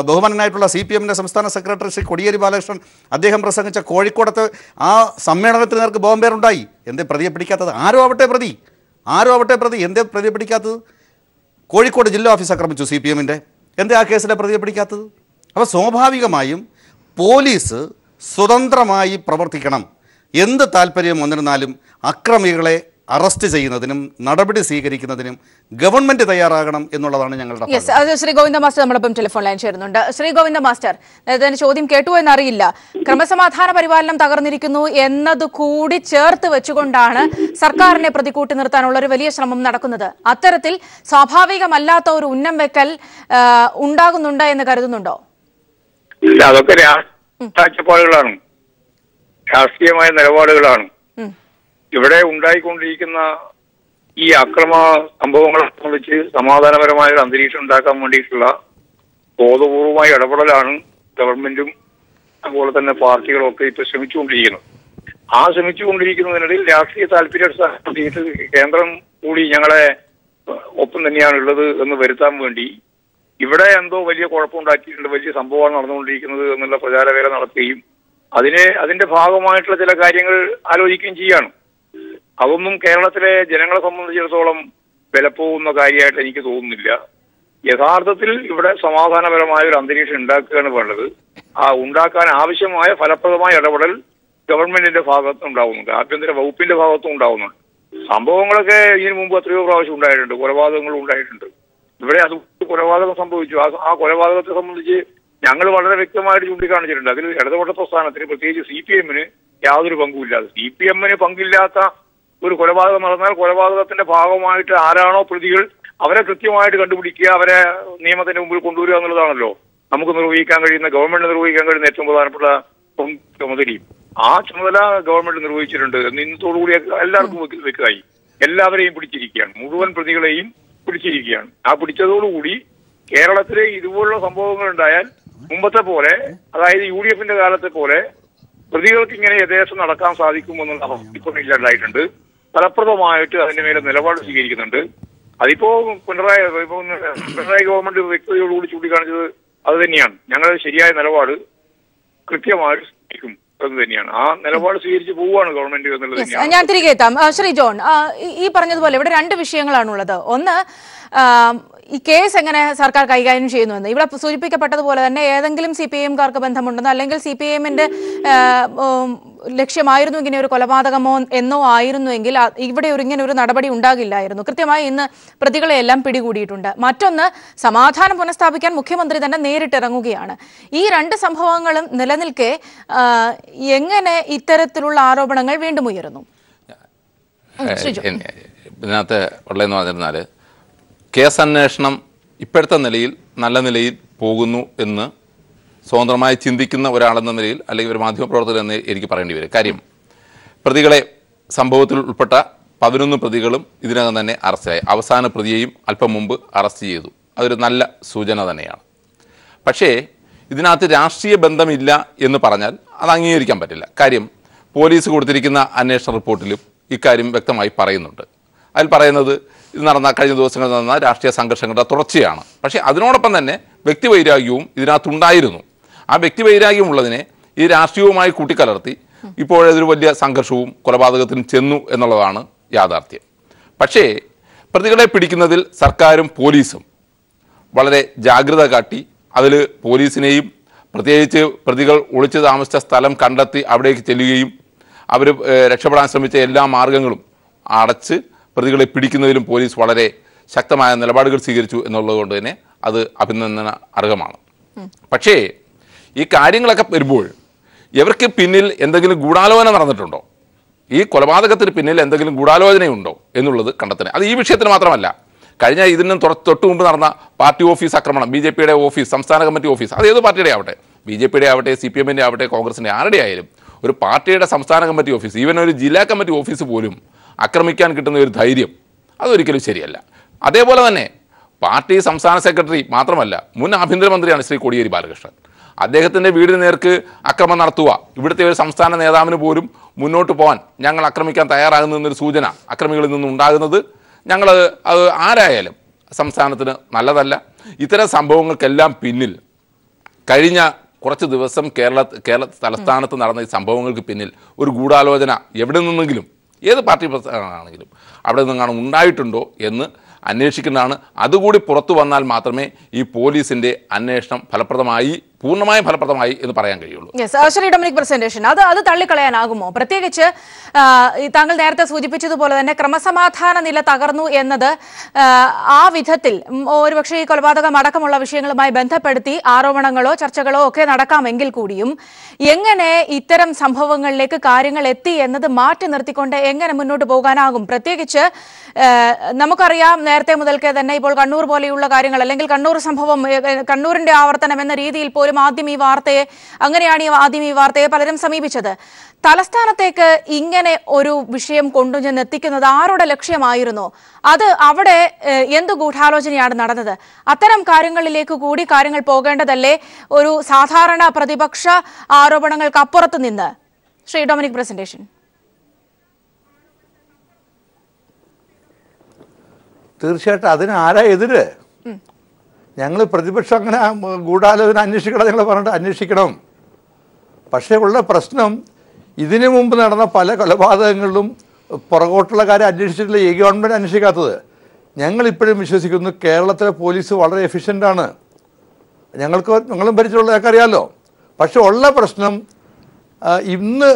Speaker 4: ബഹുമാനനായിട്ടുള്ള CPMൻ്റെ സംസ്ഥാന സെക്രട്ടറി ശ്രീ കോടിയേരി ബാലകൃഷ്ണൻ അദ്ദേഹം പ്രസംഗിച്ച കോഴിക്കോടത്ത് ആ സമ്മേളനത്തിന് നേർക്ക് ബോംബേറുണ്ടായി. എന്തേ പ്രതിയെ പിടിക്കാത്തത്? ആരോ ആവട്ടെ പ്രതി, എന്തേ പ്രതിയെ പിടിക്കാത്തത്? കോഴിക്കോട് ജില്ലാ ഓഫീസ് ആക്രമിച്ചു CPMൻ്റെ, എന്തേ ആ കേസിലെ പ്രതിയെ പിടിക്കാത്തത്? അപ്പോൾ സ്വാഭാവികമായും പോലീസ് സ്വതന്ത്രമായി പ്രവർത്തിക്കണം. എന്ത് താല്പര്യം വന്നിരുന്നാലും അക്രമികളെ അറസ്റ്റ് ചെയ്യുന്നതിനും നടപടി സ്വീകരിക്കുന്നതിനും ഗവൺമെന്റ് തയ്യാറാകണം എന്നുള്ളതാണ് ഞങ്ങളുടെ.
Speaker 1: ശ്രീ ഗോവിന്ദ മാസ്റ്റർ നമ്മളൊപ്പം ടെലിഫോൺ ലൈൻ ചേരുന്നുണ്ട്. ശ്രീ ഗോവിന്ദ മാസ്റ്റർ, നേരത്തെ ചോദ്യം കേട്ടു എന്നറിയില്ല. ക്രമസമാധാന പരിപാലനം തകർന്നിരിക്കുന്നു എന്നതുകൂടി ചേർത്ത് വെച്ചുകൊണ്ടാണ് സർക്കാരിനെ പ്രതികൂട്ടി നിർത്താനുള്ള ഒരു വലിയ ശ്രമം നടക്കുന്നത്. അത്തരത്തിൽ സ്വാഭാവികമല്ലാത്ത ഒരു ഉന്നം വെക്കൽ ഉണ്ടാകുന്നുണ്ട് എന്ന് കരുതുന്നുണ്ടോ?
Speaker 5: അതൊക്കെ കാഴ്ചപ്പാടുകളാണ്, രാഷ്ട്രീയമായ നിലപാടുകളാണ്. ഇവിടെ ഉണ്ടായിക്കൊണ്ടിരിക്കുന്ന ഈ അക്രമ സംഭവങ്ങളെ സംബന്ധിച്ച് സമാധാനപരമായ ഒരു അന്തരീക്ഷം ഉണ്ടാക്കാൻ വേണ്ടിയിട്ടുള്ള ബോധപൂർവമായ ഇടപെടലാണ് ഗവൺമെന്റും അതുപോലെ തന്നെ പാർട്ടികളും ഒക്കെ ഇപ്പൊ ശ്രമിച്ചുകൊണ്ടിരിക്കുന്നത്. ആ ശ്രമിച്ചുകൊണ്ടിരിക്കുന്നതിനിടയിൽ രാഷ്ട്രീയ താല്പര്യ കേന്ദ്രം കൂടി ഞങ്ങളെ ഒപ്പം തന്നെയാണ് ഉള്ളത് എന്ന് വരുത്താൻ വേണ്ടി ഇവിടെ എന്തോ വലിയ കുഴപ്പമുണ്ടാക്കിയിട്ടുണ്ട്, വലിയ സംഭവമാണ് നടന്നുകൊണ്ടിരിക്കുന്നത് എന്നുള്ള പ്രചാരവേല നടത്തുകയും അതിന്റെ ഭാഗമായിട്ടുള്ള ചില കാര്യങ്ങൾ ആലോചിക്കുകയും ചെയ്യാണ്. അതൊന്നും കേരളത്തിലെ ജനങ്ങളെ സംബന്ധിച്ചിടത്തോളം വിലപ്പോകുന്ന കാര്യമായിട്ട് എനിക്ക് തോന്നുന്നില്ല. യഥാർത്ഥത്തിൽ ഇവിടെ സമാധാനപരമായ ഒരു അന്തരീക്ഷം ഉണ്ടാക്കുകയാണ് വേണ്ടത്. ആ ഉണ്ടാക്കാൻ ആവശ്യമായ ഫലപ്രദമായ ഇടപെടൽ ഗവൺമെന്റിന്റെ ഭാഗത്തും ഉണ്ടാവുന്നുണ്ട്, ആഭ്യന്തര വകുപ്പിന്റെ ഭാഗത്തും ഉണ്ടാവുന്നുണ്ട്. സംഭവങ്ങളൊക്കെ ഇതിനു മുമ്പ് എത്രയോ പ്രാവശ്യം ഉണ്ടായിട്ടുണ്ട്, കൊലപാതകങ്ങളും ഉണ്ടായിട്ടുണ്ട്. ഇവിടെ അത് കൊലപാതകം സംഭവിച്ചു. ആ കൊലപാതകത്തെ സംബന്ധിച്ച് ഞങ്ങൾ വളരെ വ്യക്തമായിട്ട് ചൂണ്ടിക്കാണിച്ചിട്ടുണ്ട്. അതിൽ ഇടതുപക്ഷ പ്രസ്ഥാനത്തിന്, പ്രത്യേകിച്ച് CPMന് യാതൊരു പങ്കുമില്ലാതെ, CPMന് പങ്കില്ലാത്ത ഒരു കൊലപാതകം നടന്നാൽ കൊലപാതകത്തിന്റെ ഭാഗമായിട്ട് ആരാണോ പ്രതികൾ അവരെ കൃത്യമായിട്ട് കണ്ടുപിടിക്കുക, അവരെ നിയമത്തിന്റെ മുമ്പിൽ കൊണ്ടുവരിക എന്നുള്ളതാണല്ലോ നമുക്ക് നിർവഹിക്കാൻ കഴിയുന്ന, ഗവൺമെന്റ് നിർവഹിക്കാൻ കഴിയുന്ന ഏറ്റവും പ്രധാനപ്പെട്ട ചുമതലയും ആ ചുമതല ഗവൺമെന്റ് നിർവഹിച്ചിട്ടുണ്ട് എന്ന് ഇന്നത്തോടുകൂടി എല്ലാവർക്കും വെക്കായി. എല്ലാവരെയും പിടിച്ചിരിക്കുകയാണ്, മുഴുവൻ പ്രതികളെയും പിടിച്ചിരിക്കുകയാണ്. ആ പിടിച്ചതോടുകൂടി കേരളത്തിലെ ഇതുപോലുള്ള സംഭവങ്ങൾ ഉണ്ടായാൽ മുമ്പത്തെ പോലെ, അതായത് UDF കാലത്തെ പോലെ പ്രതികൾക്ക് ഇങ്ങനെ യഥേഷ്ടം നടക്കാൻ സാധിക്കുമെന്നുള്ള ഇപ്പോൾ ഇല്ലാണ്ടായിട്ടുണ്ട്. ഫലപ്രദമായിട്ട് അതിന്റെ മേലെ നിലപാട് സ്വീകരിക്കുന്നുണ്ട്. അതിപ്പോ പിണറായി ഗവൺമെന്റ് വ്യക്തതയോടുകൂടി ചൂണ്ടിക്കാണിച്ചത് അത് തന്നെയാണ്. ഞങ്ങൾ ശരിയായ നിലപാട് കൃത്യമായിട്ട് സ്വീകരിക്കും എന്ന് തന്നെയാണ്. ആ നിലപാട് സ്വീകരിച്ച് പോവുകയാണ് ഗവൺമെന്റ് എന്നുള്ളത് തന്നെയാണ്.
Speaker 1: ഞാൻ തിരികെ എത്താം. ശ്രീ ജോൺ, ഈ പറഞ്ഞതുപോലെ ഇവിടെ രണ്ട് വിഷയങ്ങളാണുള്ളത്. ഒന്ന്, ഈ കേസ് എങ്ങനെ സർക്കാർ കൈകാര്യം ചെയ്യുന്നുവെന്ന്. ഇവിടെ സൂചിപ്പിക്കപ്പെട്ടതുപോലെ തന്നെ ഏതെങ്കിലും CPIM-കാർക്ക് ബന്ധമുണ്ടെന്നോ അല്ലെങ്കിൽ CPIM-ന്റെ ലക്ഷ്യമായിരുന്നു ഇങ്ങനെ ഒരു കൊലപാതകമോ എന്നോ ആയിരുന്നുവെങ്കിൽ ഇവിടെ ഇങ്ങനെ ഒരു നടപടി ഉണ്ടാകില്ലായിരുന്നു. കൃത്യമായി ഇന്ന് പ്രതികളെ എല്ലാം പിടികൂടിയിട്ടുണ്ട്. മറ്റൊന്ന്, സമാധാനം പുനഃസ്ഥാപിക്കാൻ മുഖ്യമന്ത്രി തന്നെ നേരിട്ടിറങ്ങുകയാണ്. ഈ രണ്ട് സംഭവങ്ങളും നിലനിൽക്കെ എങ്ങനെ ഇത്തരത്തിലുള്ള ആരോപണങ്ങൾ വീണ്ടും ഉയരുന്നു?
Speaker 2: ഇതിനകത്ത് ഉള്ളതെന്ന് പറഞ്ഞിരുന്നാൽ കേസ് അന്വേഷണം ഇപ്പോഴത്തെ നിലയിൽ നല്ല നിലയിൽ പോകുന്നു എന്ന് സ്വതന്ത്രമായി ചിന്തിക്കുന്ന ഒരാളെന്ന നിലയിൽ അല്ലെങ്കിൽ ഒരു മാധ്യമപ്രവർത്തകർ എന്ന് എനിക്ക് പറയേണ്ടി വരും. കാര്യം, പ്രതികളെ സംഭവത്തിൽ ഉൾപ്പെട്ട 11 പ്രതികളും ഇതിനകം തന്നെ അറസ്റ്റിലായി. അവസാന പ്രതിയെയും അല്പം മുമ്പ് അറസ്റ്റ് ചെയ്തു. അതൊരു നല്ല സൂചന തന്നെയാണ്. പക്ഷേ ഇതിനകത്ത് രാഷ്ട്രീയ ബന്ധമില്ല എന്ന് പറഞ്ഞാൽ അത് അംഗീകരിക്കാൻ പറ്റില്ല. കാര്യം, പോലീസ് കൊടുത്തിരിക്കുന്ന അന്വേഷണ റിപ്പോർട്ടിലും ഇക്കാര്യം വ്യക്തമായി പറയുന്നുണ്ട്. അതിൽ പറയുന്നത് ഇത് കഴിഞ്ഞ ദിവസങ്ങളിൽ നടന്ന രാഷ്ട്രീയ സംഘർഷങ്ങളുടെ തുടർച്ചയാണ്. പക്ഷേ അതിനോടൊപ്പം തന്നെ വ്യക്തിവൈരാഗ്യവും ഇതിനകത്തുണ്ടായിരുന്നു. ആ വ്യക്തിവൈരാഗ്യം ഉള്ളതിനെ ഈ രാഷ്ട്രീയവുമായി കൂട്ടിക്കലർത്തി ഇപ്പോഴതൊരു വലിയ സംഘർഷവും കൊലപാതകത്തിനും ചെന്നു എന്നുള്ളതാണ് യാഥാർത്ഥ്യം. പക്ഷേ പ്രതികളെ പിടിക്കുന്നതിൽ സർക്കാരും പോലീസും വളരെ ജാഗ്രത കാട്ടി അതിൽ പോലീസിനെയും പ്രത്യേകിച്ച് പ്രതികൾ ഒളിച്ചു താമസിച്ച സ്ഥലം കണ്ടെത്തി അവിടേക്ക് ചെല്ലുകയും അവർ രക്ഷപ്പെടാൻ ശ്രമിച്ച എല്ലാ മാർഗങ്ങളും അടച്ച് പ്രതികളെ പിടിക്കുന്നതിലും പോലീസ് വളരെ ശക്തമായ നിലപാടുകൾ സ്വീകരിച്ചു എന്നുള്ളത് കൊണ്ട് തന്നെ അത് അഭിനന്ദന അർഹമാണ്. പക്ഷേ ഈ കാര്യങ്ങളൊക്കെ വരുമ്പോൾ ഇവർക്ക് പിന്നിൽ എന്തെങ്കിലും ഗൂഢാലോചന നടന്നിട്ടുണ്ടോ, ഈ കൊലപാതകത്തിന് പിന്നിൽ എന്തെങ്കിലും ഗൂഢാലോചനയുണ്ടോ എന്നുള്ളത് കണ്ടെത്തണം. അത് ഈ വിഷയത്തിന് മാത്രമല്ല, കഴിഞ്ഞ ഇതിനും തൊട്ട് മുമ്പ് നടന്ന പാർട്ടി ഓഫീസ് ആക്രമണം, BJP-യുടെ ഓഫീസ്, സംസ്ഥാന കമ്മിറ്റി ഓഫീസ്, അത് ഏത് പാർട്ടിയുടെ ആവട്ടെ, BJP-യുടെ ആവട്ടെ, CPM-ന്റെ ആവട്ടെ, കോൺഗ്രസിൻ്റെ ആരുടെ ആയാലും ഒരു പാർട്ടിയുടെ സംസ്ഥാന കമ്മിറ്റി ഓഫീസ്, ഈവൻ ഒരു ജില്ലാ കമ്മിറ്റി ഓഫീസ് പോലും ആക്രമിക്കാൻ കിട്ടുന്ന ഒരു ധൈര്യം അതൊരിക്കലും ശരിയല്ല. അതേപോലെ തന്നെ പാർട്ടി സംസ്ഥാന സെക്രട്ടറി മാത്രമല്ല, മുൻ ആഭ്യന്തരമന്ത്രിയാണ് ശ്രീ കോടിയേരി ബാലകൃഷ്ണൻ. അദ്ദേഹത്തിൻ്റെ വീടിന് നേർക്ക് അക്രമം നടത്തുക, ഇവിടുത്തെ ഒരു സംസ്ഥാന നേതാവിന് പോലും മുന്നോട്ട് പോകാൻ ഞങ്ങൾ ആക്രമിക്കാൻ തയ്യാറാകുന്നൊരു സൂചന അക്രമികളിൽ നിന്നുണ്ടാകുന്നത് അത് ആരായാലും സംസ്ഥാനത്തിന് നല്ലതല്ല. ഇത്തരം സംഭവങ്ങൾക്കെല്ലാം പിന്നിൽ കഴിഞ്ഞ കുറച്ച് ദിവസം കേരള തലസ്ഥാനത്ത് നടന്ന ഈ സംഭവങ്ങൾക്ക് പിന്നിൽ ഒരു ഗൂഢാലോചന എവിടെ നിന്നെങ്കിലും ഏത് പാർട്ടി പ്രസ്ഥാനമാണെങ്കിലും അവിടെ നിന്നാണ് ഉണ്ടായിട്ടുണ്ടോ എന്ന് അന്വേഷിക്കുന്നതാണ്. അതുകൂടി പുറത്തു വന്നാൽ മാത്രമേ ഈ പോലീസിൻ്റെ അന്വേഷണം പൂർണ്ണമായും ഫലപ്രദമായി എന്ന് പറയാൻ കഴിയുള്ളൂ.
Speaker 1: ശ്രീ ഡൊമിനിക് പ്രസന്റേഷൻ അത് തള്ളിക്കളയാനാകുമോ? പ്രത്യേകിച്ച് താങ്കൾ നേരത്തെ സൂചിപ്പിച്ചതുപോലെ തന്നെ ക്രമസമാധാന നില തകർന്നു എന്നത് ആ വിധത്തിൽ ഒരുപക്ഷെ ഈ കൊലപാതകം അടക്കമുള്ള വിഷയങ്ങളുമായി ബന്ധപ്പെടുത്തി ആരോപണങ്ങളോ ചർച്ചകളോ ഒക്കെ നടക്കാമെങ്കിൽ കൂടിയും എങ്ങനെ ഇത്തരം സംഭവങ്ങളിലേക്ക് കാര്യങ്ങൾ എത്തി എന്നത് മാറ്റി നിർത്തിക്കൊണ്ട് എങ്ങനെ മുന്നോട്ട് പോകാനാകും? പ്രത്യേകിച്ച് നമുക്കറിയാം, നേരത്തെ മുതൽക്കേ തന്നെ ഇപ്പോൾ കണ്ണൂർ പോലെയുള്ള കാര്യങ്ങൾ അല്ലെങ്കിൽ കണ്ണൂർ സംഭവം, കണ്ണൂരിന്റെ ആവർത്തനം എന്ന രീതിയിൽ പോലും ആദ്യം ഈ വാർത്തയെ പലരും സമീപിച്ചത്. തലസ്ഥാനത്തേക്ക് ഇങ്ങനെ ഒരു വിഷയം കൊണ്ടുചെന്നെത്തിക്കുന്നത് ആരുടെ ലക്ഷ്യമായിരുന്നു? അത് അവിടെ എന്ത് ഗൂഢാലോചനയാണ് നടന്നത്? അത്തരം കാര്യങ്ങളിലേക്ക് കൂടി കാര്യങ്ങൾ പോകേണ്ടതല്ലേ ഒരു സാധാരണ പ്രതിപക്ഷ ആരോപണങ്ങൾക്ക് അപ്പുറത്ത് നിന്ന്? Shri Dominic presentation.
Speaker 3: തീർച്ചയായിട്ടും അതിന് ആരാ എതിര്? ഞങ്ങൾ പ്രതിപക്ഷം അങ്ങനെ ഗൂഢാലോചന അന്വേഷിക്കണം, ഞങ്ങൾ പറഞ്ഞിട്ട് അന്വേഷിക്കണം. പക്ഷേ ഉള്ള പ്രശ്നം, ഇതിനു മുമ്പ് നടന്ന പല കൊലപാതകങ്ങളിലും പുറകോട്ടുള്ള കാര്യം അന്വേഷിച്ചിട്ടില്ല ഈ ഗവൺമെൻറ് അന്വേഷിക്കാത്തത്. ഞങ്ങളിപ്പോഴും വിശ്വസിക്കുന്നു കേരളത്തിലെ പോലീസ് വളരെ എഫിഷ്യൻ്റാണ്. ഞങ്ങളും ഭരിച്ചിട്ടുള്ളതൊക്കെ അറിയാമല്ലോ. പക്ഷെ ഉള്ള പ്രശ്നം ഇന്ന്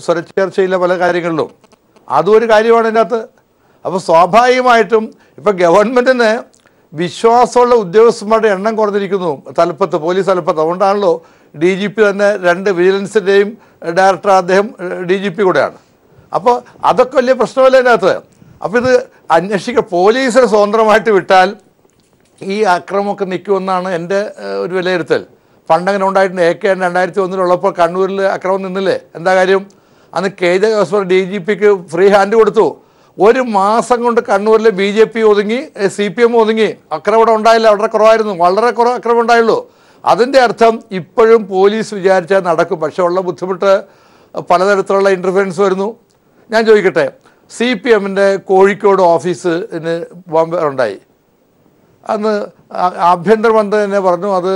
Speaker 3: സ്വരച്ചേർച്ചയിലെ പല കാര്യങ്ങളിലും അതും ഒരു കാര്യമാണ് ഇതിനകത്ത്. അപ്പോൾ സ്വാഭാവികമായിട്ടും ഇപ്പം ഗവൺമെൻറ്റിന് വിശ്വാസമുള്ള ഉദ്യോഗസ്ഥന്മാരുടെ എണ്ണം കുറഞ്ഞിരിക്കുന്നു തലപ്പത്ത്, പോലീസ് തലപ്പത്ത്. അതുകൊണ്ടാണല്ലോ DGP തന്നെ 2 വിജിലൻസിൻ്റെയും ഡയറക്ടർ അദ്ദേഹം DGP കൂടെയാണ്. അപ്പോൾ അതൊക്കെ വലിയ പ്രശ്നമല്ല ഇതിനകത്ത്. അപ്പോൾ ഇത് പോലീസിനെ സ്വതന്ത്രമായിട്ട് വിട്ടാൽ ഈ ആക്രമമൊക്കെ നിൽക്കുമെന്നാണ് എൻ്റെ ഒരു വിലയിരുത്തൽ. പണ്ടങ്ങനെ ഉണ്ടായിട്ടുണ്ട്. AK 2001 കണ്ണൂരിൽ അക്രമം നിന്നില്ലേ? എന്താ കാര്യം? അന്ന് KJ ജോസഫ് DGPക്ക് ഫ്രീ ഹാൻഡ് കൊടുത്തു. ഒരു മാസം കൊണ്ട് കണ്ണൂരിലെ BJP ഒതുങ്ങി, CPM ഒതുങ്ങി. അക്രമം ഉണ്ടായില്ല, വളരെ കുറവായിരുന്നു, വളരെ കുറവ് അക്രമം ഉണ്ടായുള്ളൂ. അതിൻ്റെ അർത്ഥം ഇപ്പോഴും പോലീസ് വിചാരിച്ചാൽ നടക്കും. പക്ഷേ ഉള്ള ബുദ്ധിമുട്ട് പലതരത്തിലുള്ള ഇൻ്റർഫറൻസ് വരുന്നു. ഞാൻ ചോദിക്കട്ടെ, CPMൻ്റെ കോഴിക്കോട് ഓഫീസിന് ബോംബ് ഉണ്ടായി. അന്ന് ആഭ്യന്തരമന്ത്രി തന്നെ പറഞ്ഞു അത്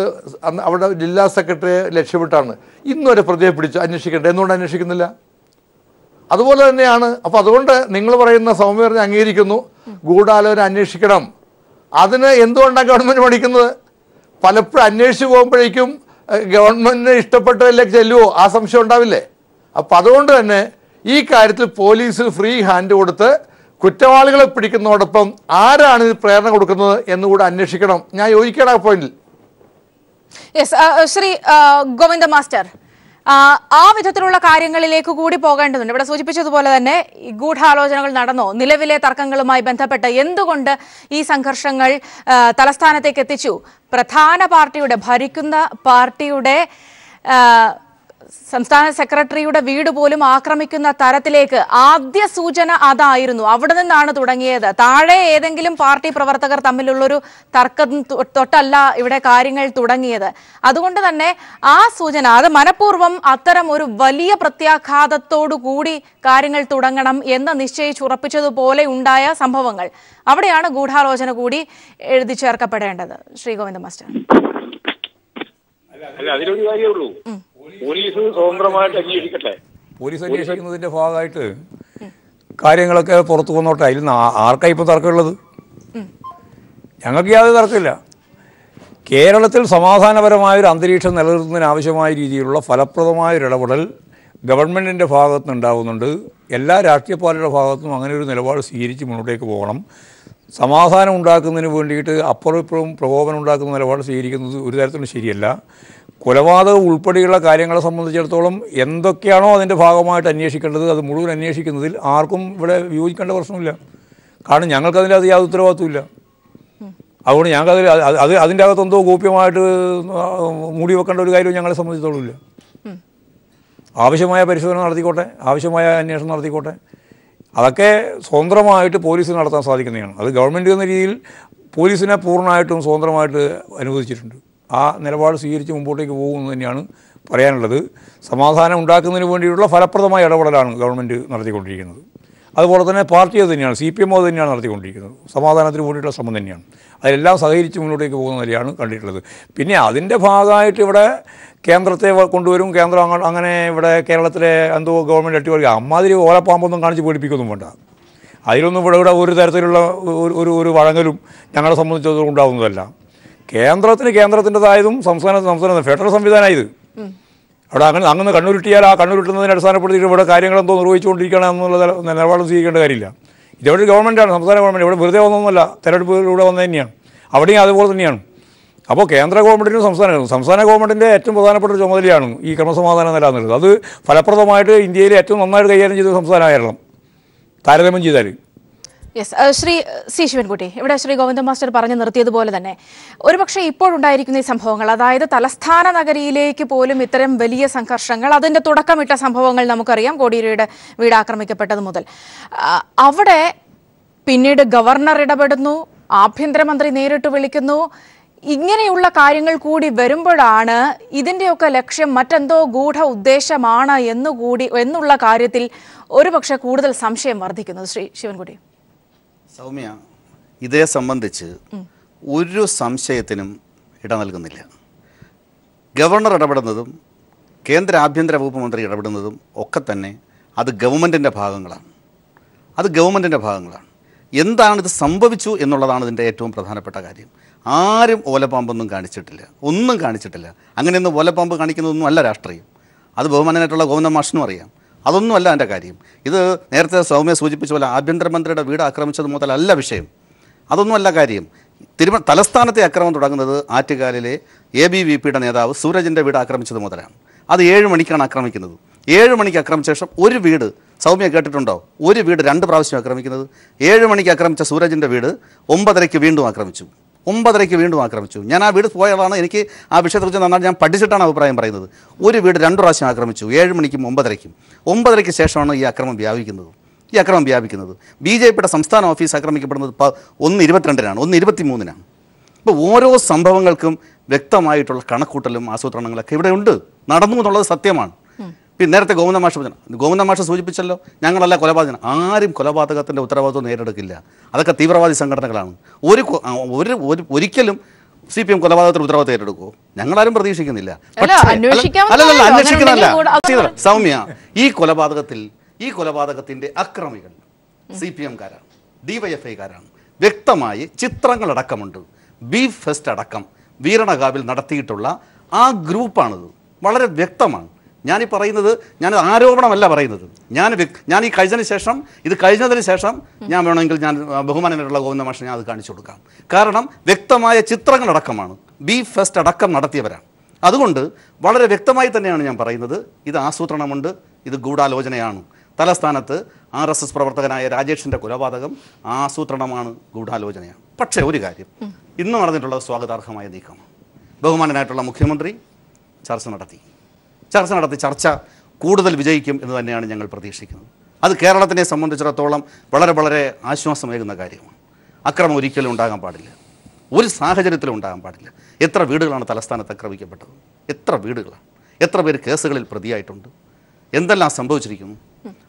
Speaker 3: അന്ന് അവിടെ ജില്ലാ സെക്രട്ടറിയെ ലക്ഷ്യമിട്ടാണ്. ഇന്നൊരു പ്രതിയെ പിടിച്ചു, അന്വേഷിക്കട്ടെ. എന്തുകൊണ്ട് അന്വേഷിക്കുന്നില്ല? അതുപോലെ തന്നെയാണ്. അപ്പോൾ അതുകൊണ്ട് നിങ്ങൾ പറയുന്ന സൗമ്യ പറഞ്ഞ് അംഗീകരിക്കുന്നു, ഗൂഢാലോചന അന്വേഷിക്കണം. അതിന് എന്തുകൊണ്ടാണ് ഗവൺമെൻറ് പഠിക്കുന്നത്? പലപ്പോഴും അന്വേഷിച്ച് പോകുമ്പോഴേക്കും ഗവൺമെൻറ്റിന് ഇഷ്ടപ്പെട്ടതിലേക്ക് ചെല്ലുമോ? ആ സംശയം ഉണ്ടാവില്ലേ? അപ്പം അതുകൊണ്ട് തന്നെ ഈ കാര്യത്തിൽ പോലീസിന് ഫ്രീ ഹാൻഡ് കൊടുത്ത് കുറ്റവാളികളെ പിടിക്കുന്നതോടൊപ്പം ആരാണ് ഇത് പ്രേരണ കൊടുക്കുന്നത് എന്നുകൂടെ അന്വേഷിക്കണം. ഞാൻ യോജിക്കണം ആ പോയിന്റിൽ.
Speaker 1: ശ്രീ ഗോവിന്ദ മാസ്റ്റർ, ആ വിധത്തിലുള്ള കാര്യങ്ങളിലേക്ക് കൂടി പോകേണ്ടതുണ്ട്. ഇവിടെ സൂചിപ്പിച്ചതുപോലെ തന്നെ ഗൂഢാലോചനകൾ നടന്നോ? നിലവിലെ തർക്കങ്ങളുമായി ബന്ധപ്പെട്ട് എന്തുകൊണ്ട് ഈ സംഘർഷങ്ങൾ തലസ്ഥാനത്തേക്ക് എത്തിച്ചു? പ്രധാന പാർട്ടിയുടെ, ഭരിക്കുന്ന പാർട്ടിയുടെ സംസ്ഥാന സെക്രട്ടറിയുടെ വീട് പോലും ആക്രമിക്കുന്ന തരത്തിലേക്ക് ആദ്യ സൂചന അതായിരുന്നു. അവിടെ നിന്നാണ് തുടങ്ങിയത്. താഴെ ഏതെങ്കിലും പാർട്ടി പ്രവർത്തകർ തമ്മിലുള്ളൊരു തർക്കം തൊട്ടല്ല ഇവിടെ കാര്യങ്ങൾ തുടങ്ങിയത്. അതുകൊണ്ട് തന്നെ ആ സൂചന, അത് മനഃപൂർവ്വം അത്തരം ഒരു വലിയ പ്രത്യാഘാതത്തോടു കൂടി കാര്യങ്ങൾ തുടങ്ങണം എന്ന് നിശ്ചയിച്ചുറപ്പിച്ചതുപോലെ ഉണ്ടായ സംഭവങ്ങൾ, അവിടെയാണ് ഗൂഢാലോചന കൂടി എഴുതി ചേർക്കപ്പെടേണ്ടത്. ശ്രീ ഗോവിന്ദ മാസ്റ്റർ.
Speaker 5: അതിലൊരു കാര്യമേ ഉള്ളൂ, പോലീസ് സ്വതന്ത്രമായിട്ട് അന്വേഷിക്കട്ടെ.
Speaker 6: പോലീസ് അന്വേഷിക്കുന്നതിന്റെ ഭാഗമായിട്ട് കാര്യങ്ങളൊക്കെ പുറത്തു വന്നോട്ടെ. അതിൽ ആർക്കാ ഇപ്പോൾ തർക്കമുള്ളത്? ഞങ്ങൾക്ക് യാതൊരു തർക്കമില്ല. കേരളത്തിൽ സമാധാനപരമായൊരു അന്തരീക്ഷം നിലനിർത്തുന്നതിന് ആവശ്യമായ രീതിയിലുള്ള ഫലപ്രദമായൊരു ഇടപെടൽ ഗവൺമെൻറ്റിൻ്റെ ഭാഗത്ത് ഉണ്ടാകുന്നുണ്ട്. എല്ലാ രാഷ്ട്രീയ പാർട്ടിയുടെ ഭാഗത്തും അങ്ങനെ ഒരു നിലപാട് സ്വീകരിച്ച് മുന്നോട്ടേക്ക് പോകണം. സമാധാനം ഉണ്ടാക്കുന്നതിന് വേണ്ടിയിട്ട് അപ്പുറം ഇപ്പുറവും പ്രകോപനം ഉണ്ടാക്കുന്ന നിലപാട് സ്വീകരിക്കുന്നത് ഒരു തരത്തിലും ശരിയല്ല. കൊലപാതകം ഉൾപ്പെടെയുള്ള കാര്യങ്ങളെ സംബന്ധിച്ചിടത്തോളം എന്തൊക്കെയാണോ അതിൻ്റെ ഭാഗമായിട്ട് അന്വേഷിക്കേണ്ടത് അത് മുഴുവൻ അന്വേഷിക്കുന്നതിൽ ആർക്കും ഇവിടെ വിയോജിക്കേണ്ട പ്രശ്നമില്ല. കാരണം ഞങ്ങൾക്കതിൻ്റെ അത് യാതൊരു ഉത്തരവാദിത്വമില്ല. അതുകൊണ്ട് ഞങ്ങൾക്കതിൽ അതിൻ്റെ അകത്തെന്തോ ഗോപ്യമായിട്ട് മൂടി വെക്കേണ്ട ഒരു കാര്യവും ഞങ്ങളെ സംബന്ധിച്ചിടത്തോളം ഇല്ല. ആവശ്യമായ പരിശോധന നടത്തിക്കോട്ടെ, ആവശ്യമായ അന്വേഷണം നടത്തിക്കോട്ടെ. അതൊക്കെ സ്വതന്ത്രമായിട്ട് പോലീസിന് നടത്താൻ സാധിക്കുന്നതാണ്. അത് ഗവൺമെൻറ് എന്ന രീതിയിൽ പോലീസിനെ പൂർണ്ണമായിട്ടും സ്വതന്ത്രമായിട്ട് അനുവദിച്ചിട്ടുണ്ട്. ആ നിലപാട് സ്വീകരിച്ച് മുമ്പോട്ടേക്ക് പോകുമെന്ന് തന്നെയാണ് പറയാനുള്ളത്. സമാധാനം ഉണ്ടാക്കുന്നതിന് വേണ്ടിയിട്ടുള്ള ഫലപ്രദമായ ഇടപെടലാണ് ഗവൺമെൻറ് നടത്തിക്കൊണ്ടിരിക്കുന്നത്. അതുപോലെ തന്നെ പാർട്ടി അത് തന്നെയാണ്, CPM അത് തന്നെയാണ് നടത്തിക്കൊണ്ടിരിക്കുന്നത്. സമാധാനത്തിന് വേണ്ടിയിട്ടുള്ള ശ്രമം തന്നെയാണ്. അതിലെല്ലാം സഹകരിച്ച് മുന്നോട്ടേക്ക് പോകുന്ന നിലയാണ് കണ്ടിട്ടുള്ളത്. പിന്നെ അതിൻ്റെ ഭാഗമായിട്ട് ഇവിടെ കേന്ദ്രത്തെ കൊണ്ടുവരും, കേന്ദ്രം അങ്ങനെ ഇവിടെ കേരളത്തിലെ എന്തോ ഗവൺമെൻറ് അട്ടിമറിക്കുക, അമ്മാതിരി ഓലപ്പാമ്പൊന്നും കാണിച്ച് പേടിപ്പിക്കൊന്നും വേണ്ട. അതിലൊന്നും ഇവിടെ ഒരു തരത്തിലുള്ള ഒരു വഴങ്ങലും ഞങ്ങളെ സംബന്ധിച്ചിടത്തോളം ഉണ്ടാകുന്നതല്ല. കേന്ദ്രത്തിൻ്റെതായതും സംസ്ഥാന ഫെഡറൽ സംവിധാനമാണ് ഇത്. അവിടെ അങ്ങനെ കണ്ണുരുട്ടിയാൽ ആ കണ്ണുരുട്ടുന്നതിനെ അടിസ്ഥാനപ്പെടുത്തിയിട്ട് ഇവിടെ കാര്യങ്ങളെന്തോ നിർവഹിച്ചുകൊണ്ടിരിക്കണം എന്നുള്ള നിലപാട് സ്വീകരിക്കേണ്ട കാര്യമില്ല. ഇതെവിടെ ഗവൺമെൻറ്റാണ്, സംസ്ഥാന ഗവൺമെൻറ്. ഇവിടെ വെറുതെ വന്നൊന്നുമല്ല, തെരഞ്ഞെടുപ്പിലൂടെ വന്നത് തന്നെയാണ്. അവിടെയും അതുപോലെ തന്നെയാണ്. അപ്പോൾ കേന്ദ്ര ഗവൺമെൻറ്റിനും സംസ്ഥാന ഗവൺമെൻറ്റിൻ്റെ ഏറ്റവും പ്രധാനപ്പെട്ട ഒരു ചുമതലയാണ് ഈ ക്രമസമാധാനം നിലനിർത്തുന്നത്. അത് ഫലപ്രദമായിട്ട് ഇന്ത്യയിൽ ഏറ്റവും നന്നായിട്ട് കൈകാര്യം ചെയ്ത സംസ്ഥാനമാണ് കേരളം, താരതമ്യം ചെയ്താൽ.
Speaker 1: ശ്രീ സി ശിവൻകുട്ടി, ഇവിടെ ശ്രീ ഗോവിന്ദ മാസ്റ്റർ പറഞ്ഞു നിർത്തിയതുപോലെ തന്നെ ഒരുപക്ഷെ ഇപ്പോഴുണ്ടായിരിക്കുന്ന ഈ സംഭവങ്ങൾ, അതായത് തലസ്ഥാന നഗരിയിലേക്ക് പോലും ഇത്തരം വലിയ സംഘർഷങ്ങൾ, അതിൻ്റെ തുടക്കമിട്ട സംഭവങ്ങൾ നമുക്കറിയാം, കോടിയേരിയുടെ വീട് ആക്രമിക്കപ്പെട്ടത് മുതൽ. അവിടെ പിന്നീട് ഗവർണർ ഇടപെടുന്നു, ആഭ്യന്തരമന്ത്രി നേരിട്ട് വിളിക്കുന്നു. ഇങ്ങനെയുള്ള കാര്യങ്ങൾ കൂടി വരുമ്പോഴാണ് ഇതിൻ്റെയൊക്കെ ലക്ഷ്യം മറ്റെന്തോ ഗൂഢ ഉദ്ദേശമാണ് എന്നുള്ള കാര്യത്തിൽ ഒരുപക്ഷെ കൂടുതൽ സംശയം വർദ്ധിക്കുന്നത്. ശ്രീ ശിവൻകുട്ടി.
Speaker 4: സൗമ്യ, ഇതേ സംബന്ധിച്ച് ഒരു സംശയത്തിനും ഇട നൽകുന്നില്ല. ഗവർണർ ഇടപെടുന്നതും കേന്ദ്ര ആഭ്യന്തര വകുപ്പ് മന്ത്രി ഇടപെടുന്നതും ഒക്കെ തന്നെ അത് ഗവൺമെൻറ്റിൻ്റെ ഭാഗങ്ങളാണ്. എന്താണിത് സംഭവിച്ചു എന്നുള്ളതാണ് ഇതിൻ്റെ ഏറ്റവും പ്രധാനപ്പെട്ട കാര്യം. ആരും ഓലപ്പാമ്പൊന്നും കാണിച്ചിട്ടില്ല, ഒന്നും കാണിച്ചിട്ടില്ല. അങ്ങനെയൊന്നും ഓലപ്പാമ്പ് കാണിക്കുന്നതൊന്നും അല്ല രാഷ്ട്രീയം. അത് ബഹുമാനനായിട്ടുള്ള ഗോവിന്ദ മാഷിനും അറിയാം. അതൊന്നുമല്ല എൻ്റെ കാര്യം. ഇത് നേരത്തെ സൗമ്യ സൂചിപ്പിച്ച പോലെ ആഭ്യന്തരമന്ത്രിയുടെ വീട് ആക്രമിച്ചത് മുതലല്ല വിഷയം. അതൊന്നുമല്ല കാര്യം. തലസ്ഥാനത്തെ ആക്രമണം തുടങ്ങുന്നത് ആറ്റുകാലിലെ ABVPയുടെ നേതാവ് സൂരജിൻ്റെ വീട് ആക്രമിച്ചത് മുതലാണ്. അത് 7 മണിക്കാണ് ആക്രമിക്കുന്നത്. 7 മണിക്ക് ആക്രമിച്ച ശേഷം ഒരു വീട്, സൗമ്യ കേട്ടിട്ടുണ്ടോ, ഒരു വീട് 2 പ്രാവശ്യം ആക്രമിക്കുന്നത്? 7 മണിക്ക് ആക്രമിച്ച സൂരജിൻ്റെ വീട് 9:30 വീണ്ടും ആക്രമിച്ചു. 9:30 വീണ്ടും ആക്രമിച്ചു. ഞാൻ ആ വീട് പോയതാണ്. എനിക്ക് ആ വിഷയത്തെക്കുറിച്ച് നന്നായി ഞാൻ പഠിച്ചിട്ടാണ് അഭിപ്രായം പറയുന്നത്. ഒരു വീട് 2 പ്രാവശ്യം ആക്രമിച്ചു, 7 മണിക്കും 9:30ക്കും. 9:30ക്ക് ശേഷമാണ് ഈ അക്രമം വ്യാപിക്കുന്നത്. BJPയുടെ സംസ്ഥാന ഓഫീസ് ആക്രമിക്കപ്പെടുന്നത് 1:22-നാണ്, 1:23-നാണ്. അപ്പോൾ ഓരോ സംഭവങ്ങൾക്കും വ്യക്തമായിട്ടുള്ള കണക്കൂട്ടലും ആസൂത്രണങ്ങളൊക്കെ ഇവിടെ ഉണ്ട്, നടന്നു എന്നുള്ളത് സത്യമാണ്. പിന്നെ നേരത്തെ ഗോവിന്ദ മാഷ് സൂചിപ്പിച്ചല്ലോ, ഞങ്ങളല്ല കൊലപാതകം. ആരും കൊലപാതകത്തിൻ്റെ ഉത്തരവാദിത്വം നേരിടുക്കില്ല. അതൊക്കെ തീവ്രവാദി സംഘടനകളാണ്. ഒരിക്കലും CPM കൊലപാതകത്തിന് ഉത്തരവാദിത്വം ഏറ്റെടുക്കുമോ? ഞങ്ങളാരും പ്രതീക്ഷിക്കുന്നില്ല. അന്വേഷിക്കുന്നതല്ല സൗമ്യ, ഈ കൊലപാതകത്തിൻ്റെ അക്രമികൾ CPM-കാരാണ്, DYFI-കാരാണ്. വ്യക്തമായി ചിത്രങ്ങളടക്കമുണ്ട്. ബീഫ് ഫെസ്റ്റ് അടക്കം വീരണകാവിൽ നടത്തിയിട്ടുള്ള ആ ഗ്രൂപ്പാണിത്. വളരെ വ്യക്തമാണ്. ഞാനീ പറയുന്നത്, ഞാൻ ആരോപണമല്ല പറയുന്നത്. ഞാൻ ഈ കഴിഞ്ഞതിന് ശേഷം ഞാൻ വേണമെങ്കിൽ ഞാൻ ബഹുമാനനായിട്ടുള്ള ഗോവിന്ദ മാഷിനെ ഞാൻ അത് കാണിച്ചു കൊടുക്കാം. കാരണം വ്യക്തമായ ചിത്രങ്ങളടക്കമാണ്. ബീഫ് ഫെസ്റ്റ് അടക്കം നടത്തിയവരാണ്. അതുകൊണ്ട് വളരെ വ്യക്തമായി തന്നെയാണ് ഞാൻ പറയുന്നത്, ഇത് ആസൂത്രണമുണ്ട്, ഇത് ഗൂഢാലോചനയാണ്. തലസ്ഥാനത്ത് RSS പ്രവർത്തകനായ രാജേഷിൻ്റെ കൊലപാതകം ആസൂത്രണമാണ്, ഗൂഢാലോചനയാണ്. പക്ഷേ ഒരു കാര്യം ഇന്ന് നടന്നിട്ടുള്ളത് സ്വാഗതാർഹമായ നീക്കമാണ്. ബഹുമാനനായിട്ടുള്ള മുഖ്യമന്ത്രി ചർച്ച നടത്തി ചർച്ച കൂടുതൽ വിജയിക്കും എന്ന് തന്നെയാണ് ഞങ്ങൾ പ്രതീക്ഷിക്കുന്നത്. അത് കേരളത്തിനെ സംബന്ധിച്ചിടത്തോളം വളരെ വളരെ ആശ്വാസമേകുന്ന കാര്യമാണ്. അക്രമം ഒരിക്കലും ഉണ്ടാകാൻ പാടില്ല, ഒരു സാഹചര്യത്തിലും ഉണ്ടാകാൻ പാടില്ല. എത്ര വീടുകളാണ് തലസ്ഥാനത്ത് ആക്രമിക്കപ്പെട്ടത്? എത്ര വീടുകളാണ്? എത്ര പേര് കേസുകളിൽ പ്രതിയായിട്ടുണ്ട്? എന്തെല്ലാം സംഭവിച്ചിരിക്കുന്നു?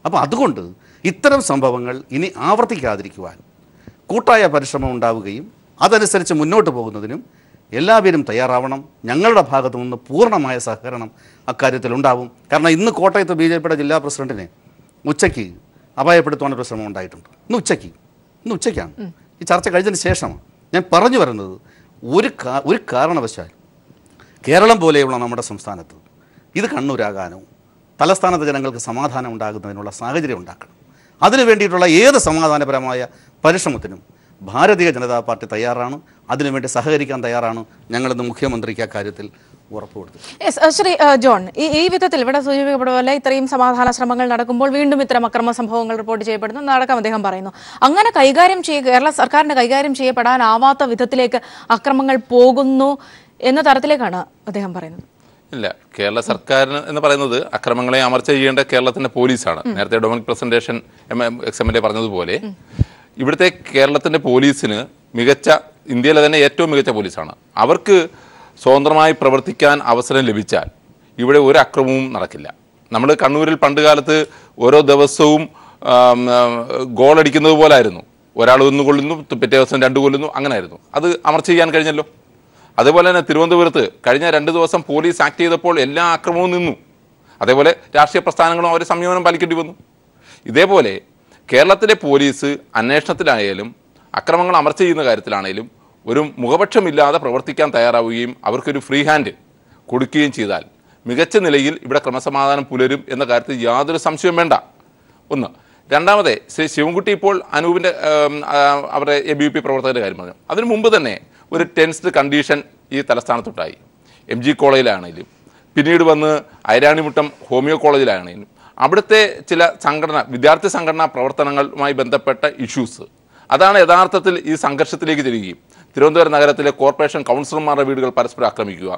Speaker 4: അപ്പോൾ അതുകൊണ്ട് ഇത്തരം സംഭവങ്ങൾ ഇനി ആവർത്തിക്കാതിരിക്കുവാൻ കൂട്ടായ പരിശ്രമം ഉണ്ടാവുകയും അതനുസരിച്ച് മുന്നോട്ട് പോകുന്നതിനും എല്ലാവരും തയ്യാറാവണം. ഞങ്ങളുടെ ഭാഗത്തു നിന്ന് പൂർണ്ണമായ സഹകരണം അക്കാര്യത്തിൽ ഉണ്ടാവും. കാരണം ഇന്ന് കോട്ടയത്ത് BJPയുടെ ജില്ലാ പ്രസിഡന്റിനെ ഉച്ചയ്ക്ക് അപായപ്പെടുത്തുവാനൊരു ശ്രമം ഉണ്ടായിട്ടുണ്ട്. ഇന്ന് ഉച്ചയ്ക്കാണ് ഈ ചർച്ച കഴിഞ്ഞതിന് ശേഷമാണ് ഞാൻ പറഞ്ഞു വരുന്നത്. ഒരു കാരണവശാൽ കേരളം പോലെയുള്ള നമ്മുടെ സംസ്ഥാനത്ത് ഇത് കണ്ണൂരാകാനോ തലസ്ഥാനത്തെ ജനങ്ങൾക്ക് സമാധാനം ഉണ്ടാകുന്നതിനുള്ള സാഹചര്യം ഉണ്ടാക്കണം. അതിനു വേണ്ടിയിട്ടുള്ള ഏത് സമാധാനപരമായ പരിശ്രമത്തിനും ഭാരതീയ ജനതാ പാർട്ടി തയ്യാറാണ്. അതിനുവേണ്ടി സഹകരിക്കാൻ തയ്യാറാണ്. ഞങ്ങളിന്ന് മുഖ്യമന്ത്രിക്ക് അക്കാര്യത്തിൽ ഉറപ്പ് കൊടുത്തു.
Speaker 1: ശ്രീ ജോൺ, ഈ വിധത്തിൽ ഇവിടെ സൂചിപ്പിക്കപ്പെട്ട പോലെ ഇത്രയും സമാധാന ശ്രമങ്ങൾ നടക്കുമ്പോൾ വീണ്ടും ഇത്തരം അക്രമ സംഭവങ്ങൾ റിപ്പോർട്ട് ചെയ്യപ്പെടുന്നു അടക്കം അദ്ദേഹം പറയുന്നു. അങ്ങനെ കേരള സർക്കാരിന് കൈകാര്യം ചെയ്യപ്പെടാനാവാത്ത വിധത്തിലേക്ക് അക്രമങ്ങൾ പോകുന്നു എന്ന തരത്തിലേക്കാണ് അദ്ദേഹം പറയുന്നത്.
Speaker 2: ഇല്ല, കേരള സർക്കാരിന് എന്ന് പറയുന്നത് അക്രമങ്ങളെ അമർച്ച ചെയ്യേണ്ട കേരളത്തിന്റെ പോലീസാണ്. നേരത്തെ ഡൊമിനിക് പ്രസന്റേഷൻ XMLA പറഞ്ഞതുപോലെ ഇവിടുത്തെ കേരളത്തിന്റെ പോലീസിന് ഇന്ത്യയിലെ തന്നെ ഏറ്റവും മികച്ച പോലീസാണ്. അവർക്ക് സ്വതന്ത്രമായി പ്രവർത്തിക്കാൻ അവസരം ലഭിച്ചാൽ ഇവിടെ ഒരു അക്രമവും നടക്കില്ല. നമ്മൾ കണ്ണൂരിൽ പണ്ട് കാലത്ത് ഓരോ ദിവസവും ഗോളടിക്കുന്നത് പോലായിരുന്നു. ഒരാൾ 1 കൊള്ളുന്നു, പിറ്റേ ദിവസം 2 കൊല്ലുന്നു, അങ്ങനെ ആയിരുന്നു. അത് അമർച്ച ചെയ്യാൻ കഴിഞ്ഞല്ലോ. അതുപോലെ തന്നെ തിരുവനന്തപുരത്ത് കഴിഞ്ഞ 2 ദിവസം പോലീസ് ആക്ട് ചെയ്തപ്പോൾ എല്ലാ അക്രമവും നിന്നു. അതേപോലെ രാഷ്ട്രീയ പ്രസ്ഥാനങ്ങളും അവർ സംയമനം പാലിക്കേണ്ടി വന്നു. ഇതേപോലെ കേരളത്തിലെ പോലീസ് അന്വേഷണത്തിലായാലും അക്രമങ്ങൾ അമർച്ച ചെയ്യുന്ന കാര്യത്തിലാണെങ്കിലും ഒരു മുഖപക്ഷമില്ലാതെ പ്രവർത്തിക്കാൻ തയ്യാറാവുകയും അവർക്കൊരു ഫ്രീ ഹാൻഡ് കൊടുക്കുകയും ചെയ്താൽ മികച്ച നിലയിൽ ഇവിടെ ക്രമസമാധാനം പുലരും എന്ന കാര്യത്തിൽ യാതൊരു സംശയവും വേണ്ട. ഒന്ന്. രണ്ടാമത് ശ്രീ ശിവൻകുട്ടി ഇപ്പോൾ അനൂപിൻ്റെ അവരുടെ ABVP പ്രവർത്തകരുടെ കാര്യം പറഞ്ഞു. അതിനു മുമ്പ് തന്നെ ഒരു ടെൻസ്ഡ് കണ്ടീഷൻ ഈ തലസ്ഥാനത്തുണ്ടായി. MG കോളേജിലാണെങ്കിലും പിന്നീട് വന്ന് ഐരാണിമുട്ടം ഹോമിയോ കോളേജിലാണെങ്കിലും അവിടുത്തെ ചില വിദ്യാർത്ഥി സംഘടനാ പ്രവർത്തനങ്ങളുമായി ബന്ധപ്പെട്ട ഇഷ്യൂസ് അതാണ് യഥാർത്ഥത്തിൽ ഈ സംഘർഷത്തിലേക്ക് ചെല്ലുകയും തിരുവനന്തപുരം നഗരത്തിലെ കോർപ്പറേഷൻ കൗൺസിലർമാരുടെ വീടുകൾ പരസ്പരം ആക്രമിക്കുക,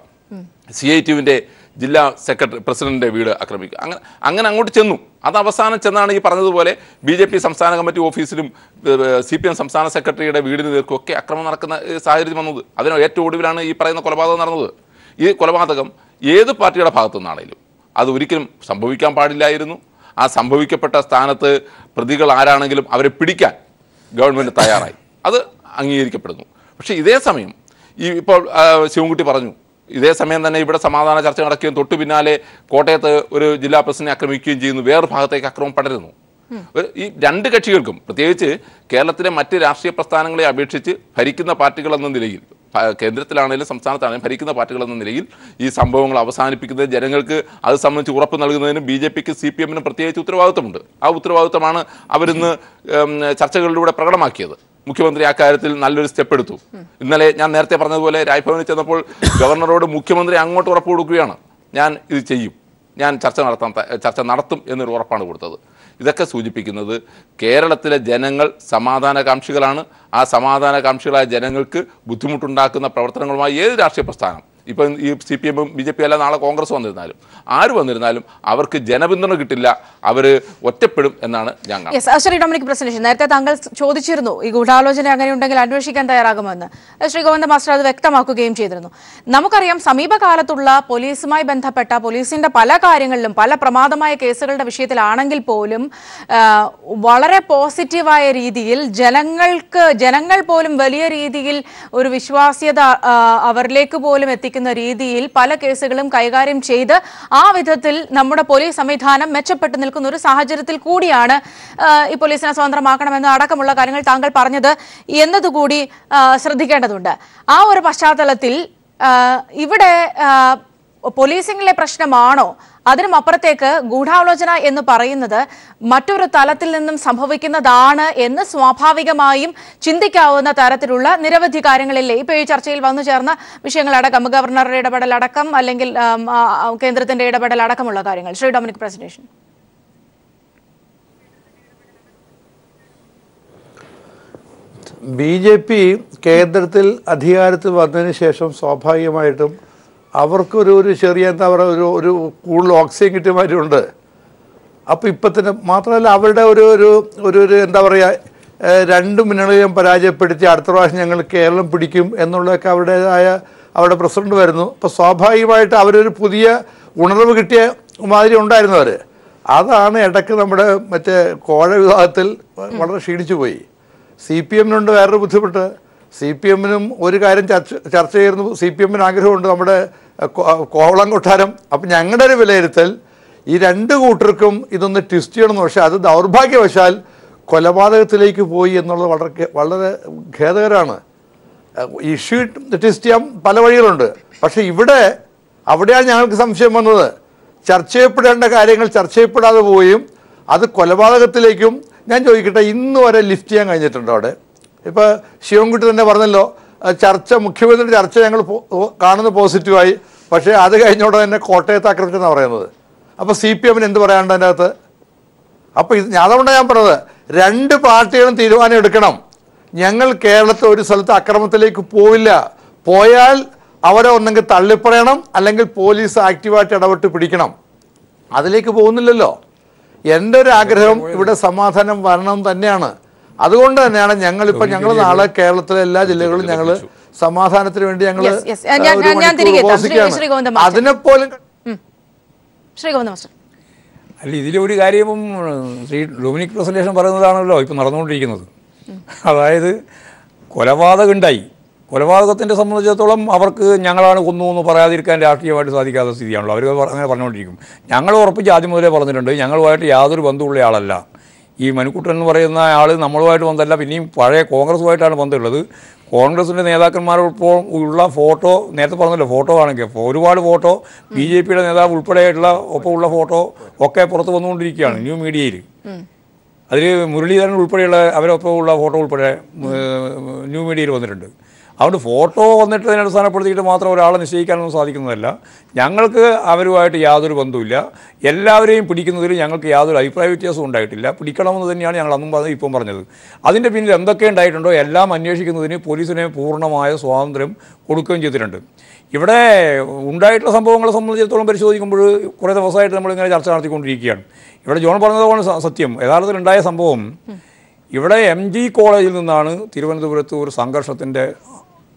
Speaker 2: CITUവിൻ്റെ ജില്ലാ പ്രസിഡന്റിൻ്റെ വീട് ആക്രമിക്കുക, അങ്ങനെ അങ്ങോട്ട് ചെന്നു. അത് അവസാനം ചെന്നാണ് ഈ പറഞ്ഞതുപോലെ BJP സംസ്ഥാന കമ്മിറ്റി ഓഫീസിലും CPM സംസ്ഥാന സെക്രട്ടറിയുടെ വീടിന് നേർക്കൊക്കെ അക്രമം നടക്കുന്ന സാഹചര്യം വന്നത്. അതിന് ഏറ്റവും ഒടുവിലാണ് ഈ പറയുന്ന കൊലപാതകം നടന്നത്. ഈ കൊലപാതകം ഏത് പാർട്ടിയുടെ ഭാഗത്തു നിന്നാണെങ്കിലും അത് ഒരിക്കലും സംഭവിക്കാൻ പാടില്ലായിരുന്നു. ആ സംഭവിക്കപ്പെട്ട സ്ഥാനത്ത് പ്രതികൾ ആരാണെങ്കിലും അവരെ പിടിക്കാൻ ഗവൺമെൻറ് തയ്യാറായി. അത് അംഗീകരിക്കപ്പെടുന്നു. പക്ഷേ ഇതേ സമയം ഇപ്പോൾ ശിവൻകുട്ടി പറഞ്ഞു, ഇതേ സമയം തന്നെ ഇവിടെ സമാധാന ചർച്ച നടക്കുകയും തൊട്ടു പിന്നാലെ കോട്ടയത്ത് ഒരു ജില്ലാ പ്രസിഡന്റിനെ ആക്രമിക്കുകയും ചെയ്യുന്നു. വേറൊരു ഭാഗത്തേക്ക് അക്രമം പടരുന്നു. ഈ 2 കക്ഷികൾക്കും, പ്രത്യേകിച്ച് കേരളത്തിലെ മറ്റ് രാഷ്ട്രീയ പ്രസ്ഥാനങ്ങളെ അപേക്ഷിച്ച് ഭരിക്കുന്ന പാർട്ടികൾ എന്ന നിലയിൽ, കേന്ദ്രത്തിലാണെങ്കിലും സംസ്ഥാനത്താണെങ്കിലും ഭരിക്കുന്ന പാർട്ടികൾ എന്ന നിലയിൽ ഈ സംഭവങ്ങൾ അവസാനിപ്പിക്കുന്നത് ജനങ്ങൾക്ക് അത് സംബന്ധിച്ച് ഉറപ്പ് നൽകുന്നതിന് BJPക്ക് CPMനും പ്രത്യേകിച്ച് ഉത്തരവാദിത്വമുണ്ട്. ആ ഉത്തരവാദിത്വമാണ് അവരിന്ന് ചർച്ചകളിലൂടെ പ്രകടമാക്കിയത്. മുഖ്യമന്ത്രി ആ കാര്യത്തിൽ നല്ലൊരു സ്റ്റെപ്പ് എടുത്തു. ഇന്നലെ ഞാൻ നേരത്തെ പറഞ്ഞതുപോലെ രാജ്ഭവനിൽ ചെന്നപ്പോൾ ഗവർണറോട് മുഖ്യമന്ത്രി അങ്ങോട്ട് ഉറപ്പ് കൊടുക്കുകയാണ്, ഞാൻ ഇത് ചെയ്യും. ഞാൻ ചർച്ച നടത്തും എന്നൊരു ഉറപ്പാണ് കൊടുത്തത്. ഇതൊക്കെ സൂചിപ്പിക്കുന്നത് കേരളത്തിലെ ജനങ്ങൾ സമാധാനകാംക്ഷികളാണ്. ആ സമാധാനകാംക്ഷികളായ ജനങ്ങൾക്ക് ബുദ്ധിമുട്ടുണ്ടാക്കുന്ന പ്രവർത്തനങ്ങളുമായി ഏത് രാഷ്ട്രീയ പ്രസ്ഥാനം, ഇപ്പം ഈ CPM BJP അല്ല നാളെ കോൺഗ്രസ് വന്നിരുന്നാലും ആര് വന്നിരുന്നാലും അവർക്ക് ജനപിന്തുണ കിട്ടില്ല, അവർ ഒറ്റപ്പെടും എന്നാണ് ഞാൻ കാണുന്നത്.
Speaker 1: ശ്രീ ഡൊമിനിക് പ്രസന്റേഷൻ, നേരത്തെ താങ്കൾ ചോദിച്ചിരുന്നു ഈ ഗൂഢാലോചന അങ്ങനെ ഉണ്ടെങ്കിൽ അന്വേഷിക്കാൻ തയ്യാറാകുമെന്ന്. ശ്രീ ഗോവിന്ദ മാസ്റ്റർ അത് വ്യക്തമാക്കുകയും ചെയ്തിരുന്നു. നമുക്കറിയാം സമീപകാലത്തുള്ള പോലീസുമായി ബന്ധപ്പെട്ട പോലീസിന്റെ പല കാര്യങ്ങളിലും പല പ്രമാദമായ കേസുകളുടെ വിഷയത്തിലാണെങ്കിൽ പോലും വളരെ പോസിറ്റീവായ രീതിയിൽ ജനങ്ങൾ പോലും വലിയ രീതിയിൽ ഒരു വിശ്വാസ്യത അവരിലേക്ക് പോലും എത്തിക്കുന്ന രീതിയിൽ പല കേസുകളും കൈകാര്യം ചെയ്ത് ആ വിധത്തിൽ നമ്മുടെ പോലീസ് സംവിധാനം മെച്ചപ്പെട്ടു നിൽക്കുന്ന ഒരു സാഹചര്യത്തിൽ കൂടിയാണ് ഈ പോലീസിനെ സ്വതന്ത്രമാക്കണമെന്ന് അടക്കമുള്ള കാര്യങ്ങൾ താങ്കൾ പറഞ്ഞത് എന്നതുകൂടി ശ്രദ്ധിക്കേണ്ടതുണ്ട്. ആ ഒരു പശ്ചാത്തലത്തിൽ ഇവിടെ പോലീസിംഗിലെ പ്രശ്നമാണോ, അതിനും അപ്പുറത്തേക്ക് ഗൂഢാലോചന എന്ന് പറയുന്നത് മറ്റൊരു തലത്തിൽ നിന്നും സംഭവിക്കുന്നതാണ് എന്ന് സ്വാഭാവികമായും ചിന്തിക്കാവുന്ന തരത്തിലുള്ള നിരവധി കാര്യങ്ങളില്ലേ ഇപ്പോൾ ഈ ചർച്ചയിൽ വന്നു ചേർന്ന വിഷയങ്ങളടക്കം, ഗവർണറുടെ ഇടപെടലടക്കം അല്ലെങ്കിൽ കേന്ദ്രത്തിന്റെ ഇടപെടലടക്കമുള്ള കാര്യങ്ങൾ. Shri Dominic presentation.
Speaker 3: BJP കേന്ദ്രത്തിൽ അധികാരത്തിൽ വന്നതിന് ശേഷം സ്വാഭാവികമായിട്ടും അവർക്കൊരു ചെറിയ എന്താ പറയുക ഒരു കൂടുതൽ ഓക്സിജൻ കിട്ടിയ മാതിരിയുണ്ട്. അപ്പോൾ ഇപ്പം തന്നെ മാത്രമല്ല അവരുടെ ഒരു എന്താ പറയുക, രണ്ട് മുന്നണിയും പരാജയപ്പെടുത്തി അടുത്ത പ്രാവശ്യം ഞങ്ങൾ കേരളം പിടിക്കും എന്നുള്ളതൊക്കെ അവരുടെ പ്രസിഡന്റ് വരുന്നു. അപ്പോൾ സ്വാഭാവികമായിട്ട് അവരൊരു പുതിയ ഉണർവ് കിട്ടിയ മാതിരി ഉണ്ടായിരുന്നവർ. അതാണ് ഇടയ്ക്ക് നമ്മുടെ മറ്റേ കോഴ വിഭാഗത്തിൽ വളരെ ക്ഷീണിച്ചു പോയി. CPM-നുണ്ട് വേറൊരു ബുദ്ധിമുട്ട്. CPM-നും ഒരു കാര്യം ചർച്ച ചെയ്യുന്നു. CPM-ന് ആഗ്രഹമുണ്ട് നമ്മുടെ കോവളം കൊട്ടാരം. അപ്പം ഞങ്ങളുടെ ഒരു വിലയിരുത്തൽ ഈ രണ്ട് കൂട്ടർക്കും ഇതൊന്ന് ട്വിസ്റ്റ് ചെയ്യണമെന്ന്. പക്ഷേ അത് ദൗർഭാഗ്യവശാൽ കൊലപാതകത്തിലേക്ക് പോയി എന്നുള്ളത് വളരെ ഖേദകരമാണ്. ഇഷ്യൂ ട്വിസ്റ്റ് ചെയ്യാൻ പല വഴികളുണ്ട്. പക്ഷേ അവിടെയാണ് ഞങ്ങൾക്ക് സംശയം വന്നത്. ചർച്ച ചെയ്യപ്പെടേണ്ട കാര്യങ്ങൾ ചർച്ച ചെയ്യപ്പെടാതെ പോവുകയും അത് കൊലപാതകത്തിലേക്കും. ഞാൻ ചോദിക്കട്ടെ, ഇന്ന് വരെ ലിഫ്റ്റ് ചെയ്യാൻ കഴിഞ്ഞിട്ടുണ്ടോ അവിടെ? ഇപ്പോൾ ശിവൻകുട്ടി തന്നെ പറഞ്ഞല്ലോ, മുഖ്യമന്ത്രിയുടെ ചർച്ച ഞങ്ങൾ കാണുന്ന പോസിറ്റീവായി, പക്ഷേ അത് കഴിഞ്ഞോടെ തന്നെ കോട്ടയത്ത് ആക്രമിച്ചെന്നാണ് പറയുന്നത്. അപ്പോൾ CPM-ന് എന്ത് പറയാനുണ്ട് അതിൻ്റെ അകത്ത്? അപ്പോൾ അതുകൊണ്ടാണ് ഞാൻ പറഞ്ഞത്, രണ്ട് പാർട്ടികളും തീരുമാനം എടുക്കണം. ഞങ്ങൾ കേരളത്തിൽ ഒരു സ്ഥലത്ത് അക്രമത്തിലേക്ക് പോവില്ല. പോയാൽ അവരെ ഒന്നെങ്കിൽ തള്ളിപ്പറയണം, അല്ലെങ്കിൽ പോലീസ് ആക്റ്റീവായിട്ട് ഇടപെട്ട് പിടിക്കണം. അതിലേക്ക് പോകുന്നില്ലല്ലോ. എൻ്റെ ഒരു ആഗ്രഹം ഇവിടെ സമാധാനം വരണം തന്നെയാണ്. അതുകൊണ്ട് തന്നെയാണ് ഞങ്ങൾ നാളെ കേരളത്തിലെ എല്ലാ ജില്ലകളിലും ഞങ്ങൾ സമാധാനത്തിന് വേണ്ടി ഞങ്ങൾ അതിനെപ്പോലും
Speaker 6: അല്ല, ഇതിലൊരു കാര്യവും ശ്രീ ഡൊമിനിക് പ്രസന്റേഷൻ പറയുന്നതാണല്ലോ ഇപ്പം നടന്നുകൊണ്ടിരിക്കുന്നത്. അതായത് കൊലപാതകം ഉണ്ടായി. കൊലപാതകത്തിൻ്റെ സംബന്ധിച്ചിടത്തോളം അവർക്ക് ഞങ്ങളാണ് കൊന്നു എന്ന് പറയാതിരിക്കാൻ രാഷ്ട്രീയമായിട്ട് സാധിക്കാത്ത സ്ഥിതിയാണല്ലോ. അവർ അങ്ങനെ പറഞ്ഞുകൊണ്ടിരിക്കും. ഞങ്ങൾ ഉറപ്പിച്ച് ആദ്യം മുതലേ പറഞ്ഞിട്ടുണ്ട്, ഞങ്ങളുമായിട്ട് യാതൊരു ബന്ധമുള്ള ആളല്ല. ഈ മനുക്കുട്ടൻ എന്ന് പറയുന്ന ആൾ നമ്മളുമായിട്ട് ബന്ധമല്ല. പിന്നെയും പഴയ കോൺഗ്രസുമായിട്ടാണ് ബന്ധമുള്ളത്. കോൺഗ്രസിൻ്റെ നേതാക്കന്മാരോടൊപ്പം ഉള്ള ഫോട്ടോ നേരത്തെ പറഞ്ഞല്ലോ, ഫോട്ടോ ആണെങ്കിൽ ഒരുപാട് ഫോട്ടോ BJP-യുടെ നേതാവ് ഉൾപ്പെടെയായിട്ടുള്ള ഒപ്പമുള്ള ഫോട്ടോ ഒക്കെ പുറത്ത് വന്നുകൊണ്ടിരിക്കുകയാണ് ന്യൂ മീഡിയയിൽ. അതിൽ മുരളീധരൻ ഉൾപ്പെടെയുള്ള അവരൊപ്പം ഉള്ള ഫോട്ടോ ഉൾപ്പെടെ ന്യൂ മീഡിയയിൽ വന്നിട്ടുണ്ട്. അതുകൊണ്ട് ഫോട്ടോ വന്നിട്ട് അതിനെ അടിസ്ഥാനപ്പെടുത്തിയിട്ട് മാത്രം ഒരാളെ നിശ്ചയിക്കാനൊന്നും സാധിക്കുന്നതല്ല. ഞങ്ങൾക്ക് അവരുമായിട്ട് യാതൊരു ബന്ധവുമില്ല. എല്ലാവരെയും പിടിക്കുന്നതിൽ ഞങ്ങൾക്ക് യാതൊരു അഭിപ്രായ വ്യത്യാസവും ഉണ്ടായിട്ടില്ല. പിടിക്കണമെന്ന് തന്നെയാണ് ഞങ്ങൾ അന്നും ഇപ്പം പറഞ്ഞത്. അതിൻ്റെ പിന്നിൽ എന്തൊക്കെ ഉണ്ടായിട്ടുണ്ടോ എല്ലാം അന്വേഷിക്കുന്നതിന് പോലീസിന് പൂർണ്ണമായ സ്വാതന്ത്ര്യം കൊടുക്കുകയും ചെയ്തിട്ടുണ്ട്. ഇവിടെ ഉണ്ടായിട്ടുള്ള സംഭവങ്ങളെ സംബന്ധിച്ചിടത്തോളം പരിശോധിക്കുമ്പോൾ കുറേ ദിവസമായിട്ട് നമ്മളിങ്ങനെ ചർച്ച നടത്തിക്കൊണ്ടിരിക്കുകയാണ്. ഇവിടെ ജോൺ പറഞ്ഞതുപോലെ സത്യം. യഥാർത്ഥത്തിൽ ഉണ്ടായ സംഭവം ഇവിടെ MG കോളേജിൽ നിന്നാണ് തിരുവനന്തപുരത്ത് ഒരു സംഘർഷത്തിൻ്റെ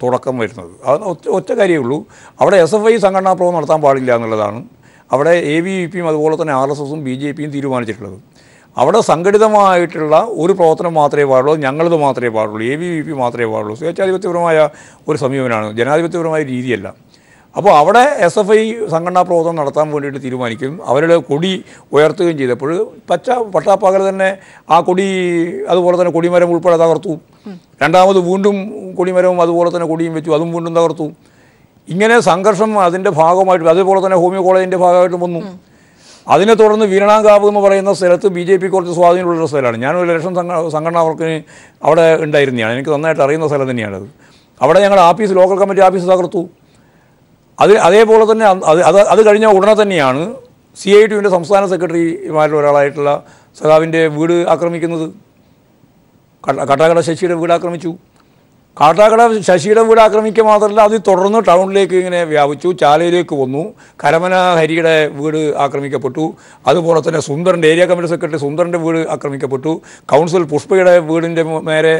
Speaker 6: തുടക്കം വരുന്നത്. അത് ഒറ്റ കാര്യമേ ഉള്ളൂ. അവിടെ SFI സംഘടനാ പ്രവർത്തനം നടത്താൻ പാടില്ല എന്നുള്ളതാണ് അവിടെ ABVP-യും അതുപോലെ തന്നെ RSS-ഉം BJP-യും തീരുമാനിച്ചിട്ടുള്ളത്. അവിടെ സംഘടിതമായിട്ടുള്ള ഒരു പ്രവർത്തനം മാത്രമേ പാടുള്ളൂ, ഞങ്ങളത് മാത്രമേ പാടുള്ളൂ, ABVP മാത്രമേ പാടുള്ളൂ. സ്വേച്ഛാധിപത്യപരമായ ഒരു സമീപനമാണ്, ജനാധിപത്യപരമായ രീതിയല്ല. അപ്പോൾ അവിടെ SFI സംഘടനാ പ്രവർത്തനം നടത്താൻ വേണ്ടിയിട്ട് തീരുമാനിക്കും. അവരുടെ കൊടി ഉയർത്തുകയും ചെയ്തപ്പോൾ പട്ടാപ്പകൽ തന്നെ ആ കൊടി അതുപോലെ തന്നെ കൊടിമരം ഉൾപ്പെടെ തകർത്തു. രണ്ടാമത് വീണ്ടും കൊടിമരവും അതുപോലെ തന്നെ കൊടിയും വെച്ചു, അതും വീണ്ടും തകർത്തു. ഇങ്ങനെ സംഘർഷം അതിൻ്റെ ഭാഗമായിട്ട് അതേപോലെ തന്നെ ഹോമിയോ കോളേജിൻ്റെ ഭാഗമായിട്ട് വന്നു. അതിനെ തുടർന്ന് വീരണാങ്കാവ് എന്ന് പറയുന്ന സ്ഥലത്ത് BJP കുറച്ച് സ്വാധീനമുള്ള സ്ഥലമാണ്. ഞാനൊരു ഇലക്ഷൻ സംഘടന അവർക്ക് അവിടെ ഉണ്ടായിരുന്നതാണ്. എനിക്ക് നന്നായിട്ട് അറിയുന്ന സ്ഥലം തന്നെയാണത്. അവിടെ ഞങ്ങൾ ലോക്കൽ കമ്മിറ്റി ഓഫീസ് തകർത്തു. അതേപോലെ തന്നെ അത് കഴിഞ്ഞ ഉടനെ തന്നെയാണ് CITUവിൻ്റെ സംസ്ഥാന സെക്രട്ടറിമാരിൽ ഒരാളായിട്ടുള്ള സഖാവിൻ്റെ വീട് ആക്രമിക്കുന്നത്. കാട്ടാക്കട ശശിയുടെ വീട് ആക്രമിച്ചു. കാട്ടാക്കട ശശിയുടെ വീട് ആക്രമിക്കുക മാത്രമല്ല, അത് തുടർന്ന് ടൗണിലേക്ക് ഇങ്ങനെ വ്യാപിച്ചു, ചാലയിലേക്ക് വന്നു. കരമന ഹരിയുടെ വീട് ആക്രമിക്കപ്പെട്ടു. അതുപോലെ തന്നെ സുന്ദറിൻ്റെ ഏരിയ കമ്മിറ്റി സെക്രട്ടറി സുന്ദറിൻ്റെ വീട് ആക്രമിക്കപ്പെട്ടു. കൗൺസിൽ പുഷ്പയുടെ വീടിൻ്റെ നേരെ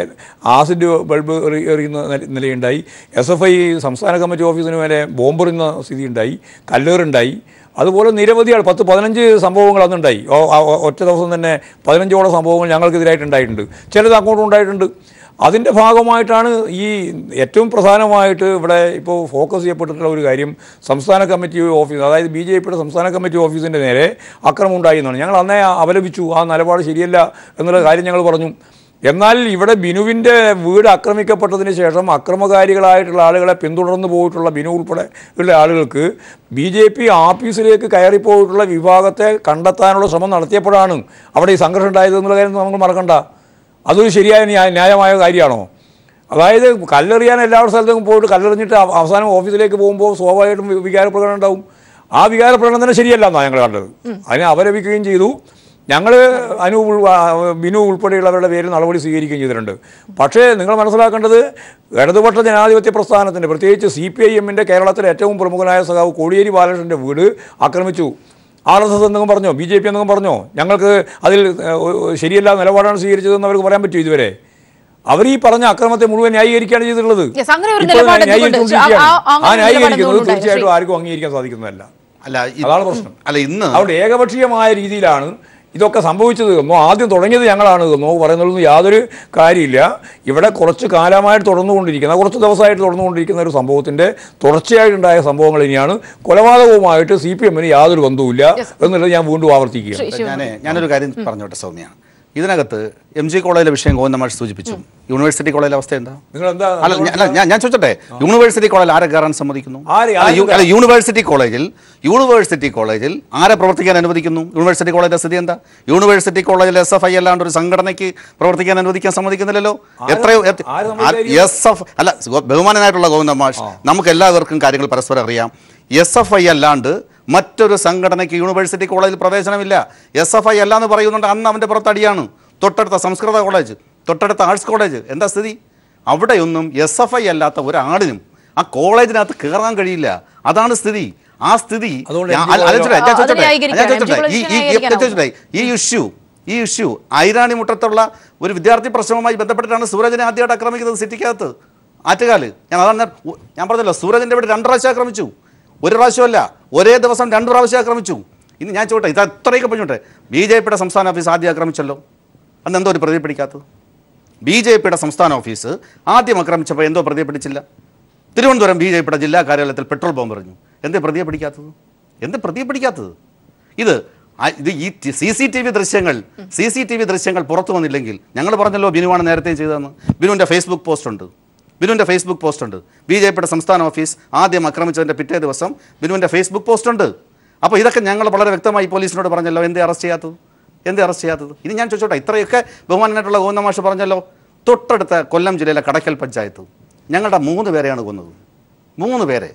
Speaker 6: ആസിഡ് ബൾബ് എറിയുന്ന നിലയുണ്ടായി. SFI സംസ്ഥാന കമ്മിറ്റി ഓഫീസിന് മേലെ ബോംബെറിയുന്ന സ്ഥിതിയുണ്ടായി. കല്ലേറുണ്ടായി. അതുപോലെ നിരവധി 10-15 സംഭവങ്ങൾ അന്നുണ്ടായി. ഒറ്റ ദിവസം തന്നെ 15ഓളം സംഭവങ്ങൾ ഞങ്ങൾക്കെതിരായിട്ടുണ്ടായിട്ടുണ്ട്. ചിലത് അങ്ങോട്ടും ഉണ്ടായിട്ടുണ്ട്. അതിൻ്റെ ഭാഗമായിട്ടാണ് ഈ ഏറ്റവും പ്രധാനമായിട്ട് ഇവിടെ ഇപ്പോൾ ഫോക്കസ് ചെയ്യപ്പെട്ടിട്ടുള്ള ഒരു കാര്യം സംസ്ഥാന കമ്മിറ്റി ഓഫീസ്, അതായത് BJPയുടെ സംസ്ഥാന കമ്മിറ്റി ഓഫീസിൻ്റെ നേരെ അക്രമം ഉണ്ടായി എന്നാണ്. ഞങ്ങൾ അന്നേ അപലപിച്ചു, ആ നിലപാട് ശരിയല്ല എന്നുള്ള കാര്യം ഞങ്ങൾ പറഞ്ഞു. എന്നാൽ ഇവിടെ ബിനുവിൻ്റെ വീട് ആക്രമിക്കപ്പെട്ടതിന് ശേഷം അക്രമകാരികളായിട്ടുള്ള ആളുകളെ പിന്തുടർന്ന് പോയിട്ടുള്ള ബിനു ഉൾപ്പെടെ ഉള്ള ആളുകൾക്ക് BJP ഓഫീസിലേക്ക് കയറിപ്പോയിട്ടുള്ള വിഭാഗത്തെ കണ്ടെത്താനുള്ള ശ്രമം നടത്തിയപ്പോഴാണ് അവിടെ ഈ സംഘർഷം ഉണ്ടായത് എന്നുള്ള കാര്യം നമുക്ക് മറക്കണ്ട. അതൊരു ശരിയായ ന്യായമായ കാര്യമാണോ? അതായത് കല്ലെറിയാൻ എല്ലാ സ്ഥലത്തേക്കും പോയിട്ട് കല്ലെറിഞ്ഞിട്ട് അവസാനം ഓഫീസിലേക്ക് പോകുമ്പോൾ സ്വാഭാവികമായിട്ടും വികാരപ്രകടനം ഉണ്ടാവും. ആ വികാരപ്രകടനം തന്നെ ശരിയല്ല എന്നാണ് ഞങ്ങൾ കണ്ടത്. അതിനെ അപലപിക്കുകയും ചെയ്തു. ഞങ്ങൾ ബിനു ഉൾപ്പെടെയുള്ളവരുടെ പേരിൽ നടപടി സ്വീകരിക്കുകയും ചെയ്തിട്ടുണ്ട്. പക്ഷേ നിങ്ങൾ മനസ്സിലാക്കേണ്ടത്, ഇടതുപക്ഷ ജനാധിപത്യ പ്രസ്ഥാനത്തിൻ്റെ പ്രത്യേകിച്ച് CPIMൻ്റെ കേരളത്തിലെ ഏറ്റവും പ്രമുഖനായ സഖാവ് കോടിയേരി ബാലകൃഷ്ണൻ്റെ വീട് ആക്രമിച്ചു. RSS എന്തെങ്കിലും പറഞ്ഞോ, BJP എന്തെങ്കിലും പറഞ്ഞോ? ഞങ്ങൾക്ക് അതിൽ ശരിയല്ല നിലപാടാണ് സ്വീകരിച്ചതെന്ന് അവർക്ക് പറയാൻ പറ്റുമോ? ഇതുവരെ അവർ ഈ പറഞ്ഞ അക്രമത്തെ മുഴുവൻ ന്യായീകരിക്കുകയാണ് ചെയ്തിട്ടുള്ളത്. ആ ന്യായീകരിക്കുന്നത് തീർച്ചയായിട്ടും ആർക്കും അംഗീകരിക്കാൻ സാധിക്കുന്നതല്ല. അതാണ് പ്രശ്നം. അവിടെ ഏകപക്ഷീയമായ രീതിയിലാണ് ഇതൊക്കെ സംഭവിച്ചത് എന്നോ ആദ്യം തുടങ്ങിയത് ഞങ്ങളാണ് എന്നോ പറയുന്നതൊന്നും യാതൊരു കാര്യമില്ല. ഇവിടെ കുറച്ച് കാലമായിട്ട് കുറച്ച് ദിവസമായിട്ട് തുടർന്നുകൊണ്ടിരിക്കുന്ന ഒരു സംഭവത്തിൻ്റെ തുടർച്ചയായിട്ടുണ്ടായ സംഭവങ്ങൾ ഇനിയാണ്. കൊലപാതകവുമായിട്ട് CPMന് യാതൊരു ബന്ധവുമില്ല എന്നുള്ളത് ഞാൻ വീണ്ടും ആവർത്തിക്കുകയാണ്.
Speaker 4: ഞാനൊരു കാര്യം പറഞ്ഞോട്ടെ സൗമ്യ, ഇതിനകത്ത് MG കോളേജിലെ വിഷയം ഗോവിന്ദമാഷ് സൂചിപ്പിച്ചു. യൂണിവേഴ്സിറ്റി കോളേജിലെ അവസ്ഥ എന്താ? ഞാൻ ചോദിച്ചോട്ടെ, യൂണിവേഴ്സിറ്റി കോളേജിൽ ആരെ കയറാൻ സമ്മതിക്കുന്നു? യൂണിവേഴ്സിറ്റി കോളേജിൽ ആരെ പ്രവർത്തിക്കാൻ അനുവദിക്കുന്നു? യൂണിവേഴ്സിറ്റി കോളേജിലെ സ്ഥിതി എന്താ? യൂണിവേഴ്സിറ്റി കോളേജിൽ SFI അല്ലാണ്ട് ഒരു സംഘടനയ്ക്ക് പ്രവർത്തിക്കാൻ അനുവദിക്കാൻ സമ്മതിക്കുന്നില്ലല്ലോ. എത്രയോ SF അല്ല, ബഹുമാനനായിട്ടുള്ള ഗോവിന്ദമാഷ്, നമുക്ക് എല്ലാവർക്കും കാര്യങ്ങൾ പരസ്പരം അറിയാം. SFI അല്ലാണ്ട് മറ്റൊരു സംഘടനയ്ക്ക് യൂണിവേഴ്സിറ്റി കോളേജിൽ പ്രവേശനമില്ല. SFI അല്ല എന്ന് പറയുന്നുണ്ട്, അന്ന് അവൻ്റെ പുറത്തടിയാണ്. തൊട്ടടുത്ത സംസ്കൃത കോളേജ്, തൊട്ടടുത്ത ആർട്സ് കോളേജ്, എന്താ സ്ഥിതി? അവിടെയൊന്നും SFI അല്ലാത്ത ഒരാളിനും ആ കോളേജിനകത്ത് കയറാൻ കഴിയില്ല. അതാണ് സ്ഥിതി. ആ സ്ഥിതി ഈ ഇഷ്യൂ ഐരാണിമുട്ടത്തുള്ള ഒരു വിദ്യാർത്ഥി പ്രശ്നവുമായി ബന്ധപ്പെട്ടിട്ടാണ് സൂരജിനെ ആദ്യമായിട്ട് ആക്രമിക്കുന്നത് സിറ്റിക്കകത്ത്, ആറ്റുകാല്. ഞാൻ പറഞ്ഞല്ലോ, സൂരജിൻ്റെ ഇവിടെ 2 പ്രാവശ്യം ആക്രമിച്ചു. ഒരു പ്രാവശ്യമല്ല, ഒരേ ദിവസം 2 പ്രാവശ്യം ആക്രമിച്ചു. ഇനി ഞാൻ ചോട്ടെ, ഇത് അത്രയൊക്കെ പറഞ്ഞോട്ടെ, BJPയുടെ സംസ്ഥാന ഓഫീസ് ആദ്യം ആക്രമിച്ചല്ലോ, അന്ന് എന്തോ ഒരു പ്രതിയെ പിടിക്കാത്തത്? BJPയുടെ സംസ്ഥാന ഓഫീസ് ആദ്യം ആക്രമിച്ചപ്പോൾ എന്തോ പ്രതിയെ പിടിച്ചില്ല? തിരുവനന്തപുരം BJPയുടെ ജില്ലാ കാര്യാലയത്തിൽ പെട്രോൾ ബോംബ് എറിഞ്ഞു, എന്തേ പ്രതിയെ പിടിക്കാത്തത്? ഇത് ഈ CCTV ദൃശ്യങ്ങൾ പുറത്തു വന്നില്ലെങ്കിൽ, ഞങ്ങൾ പറഞ്ഞല്ലോ ബിനുവാണ് നേരത്തെ ചെയ്തതെന്ന്. ബിനുവിൻ്റെ ഫേസ്ബുക്ക് പോസ്റ്റ് ഉണ്ട്. BJPയുടെ സംസ്ഥാന ഓഫീസ് ആദ്യം ആക്രമിച്ചതിൻ്റെ പിറ്റേ ദിവസം ബിനുവിൻ്റെ ഫേസ്ബുക്ക് പോസ്റ്റ് ഉണ്ട്. അപ്പോൾ ഇതൊക്കെ ഞങ്ങൾ വളരെ വ്യക്തമായി പോലീസിനോട് പറഞ്ഞല്ലോ, എന്തേ അറസ്റ്റ് ചെയ്യാത്തത്? ഇനി ഞാൻ ചോദിച്ചോട്ടെ, ഇത്രയൊക്കെ ബഹുമാനായിട്ടുള്ള ഗോവിന്ദമാഷ് പറഞ്ഞല്ലോ, തൊട്ടടുത്ത കൊല്ലം ജില്ലയിലെ കടക്കൽ പഞ്ചായത്ത് ഞങ്ങളുടെ 3 പേരെയാണ് കൊന്നത്. 3 പേരെ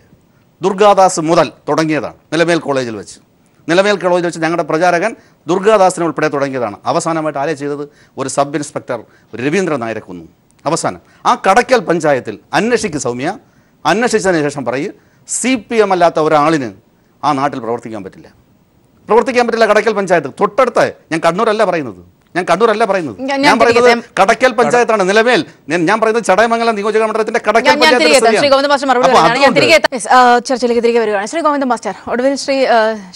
Speaker 4: ദുർഗാദാസ് മുതൽ തുടങ്ങിയതാണ്. നിലമേൽ കോളേജിൽ വെച്ച് ഞങ്ങളുടെ പ്രചാരകൻ ദുർഗാദാസിനെ ഉൾപ്പെടെ തുടങ്ങിയതാണ്. അവസാനമായിട്ട് ആരെ ചെയ്തത്? ഒരു സബ് ഇൻസ്പെക്ടർ രവീന്ദ്രൻ നായരെ കൊന്നു. അവസാനം ആ കടക്കൽ പഞ്ചായത്തിൽ അന്വേഷിച്ചതിന് ശേഷം പറയും, CPM അല്ലാത്ത ഒരാളിന് ആ നാട്ടിൽ പ്രവർത്തിക്കാൻ പറ്റില്ല. കടക്കൽ പഞ്ചായത്ത് തൊട്ടടുത്ത, ഞാൻ കണ്ണൂരല്ല പറയുന്നത്, ഞാൻ പറയുന്നത് കടക്കൽ പഞ്ചായത്താണ്. നിലമേൽ ഞാൻ പറയുന്നത് ചടയമംഗലം നിയോജക മണ്ഡലത്തിന്റെ കടക്കൽ
Speaker 1: ചർച്ചയിലേക്ക് തിരികെ വരികയാണ്. ശ്രീ ഗോവിന്ദ മാസ്റ്റർ, ഒടുവിൽ ശ്രീ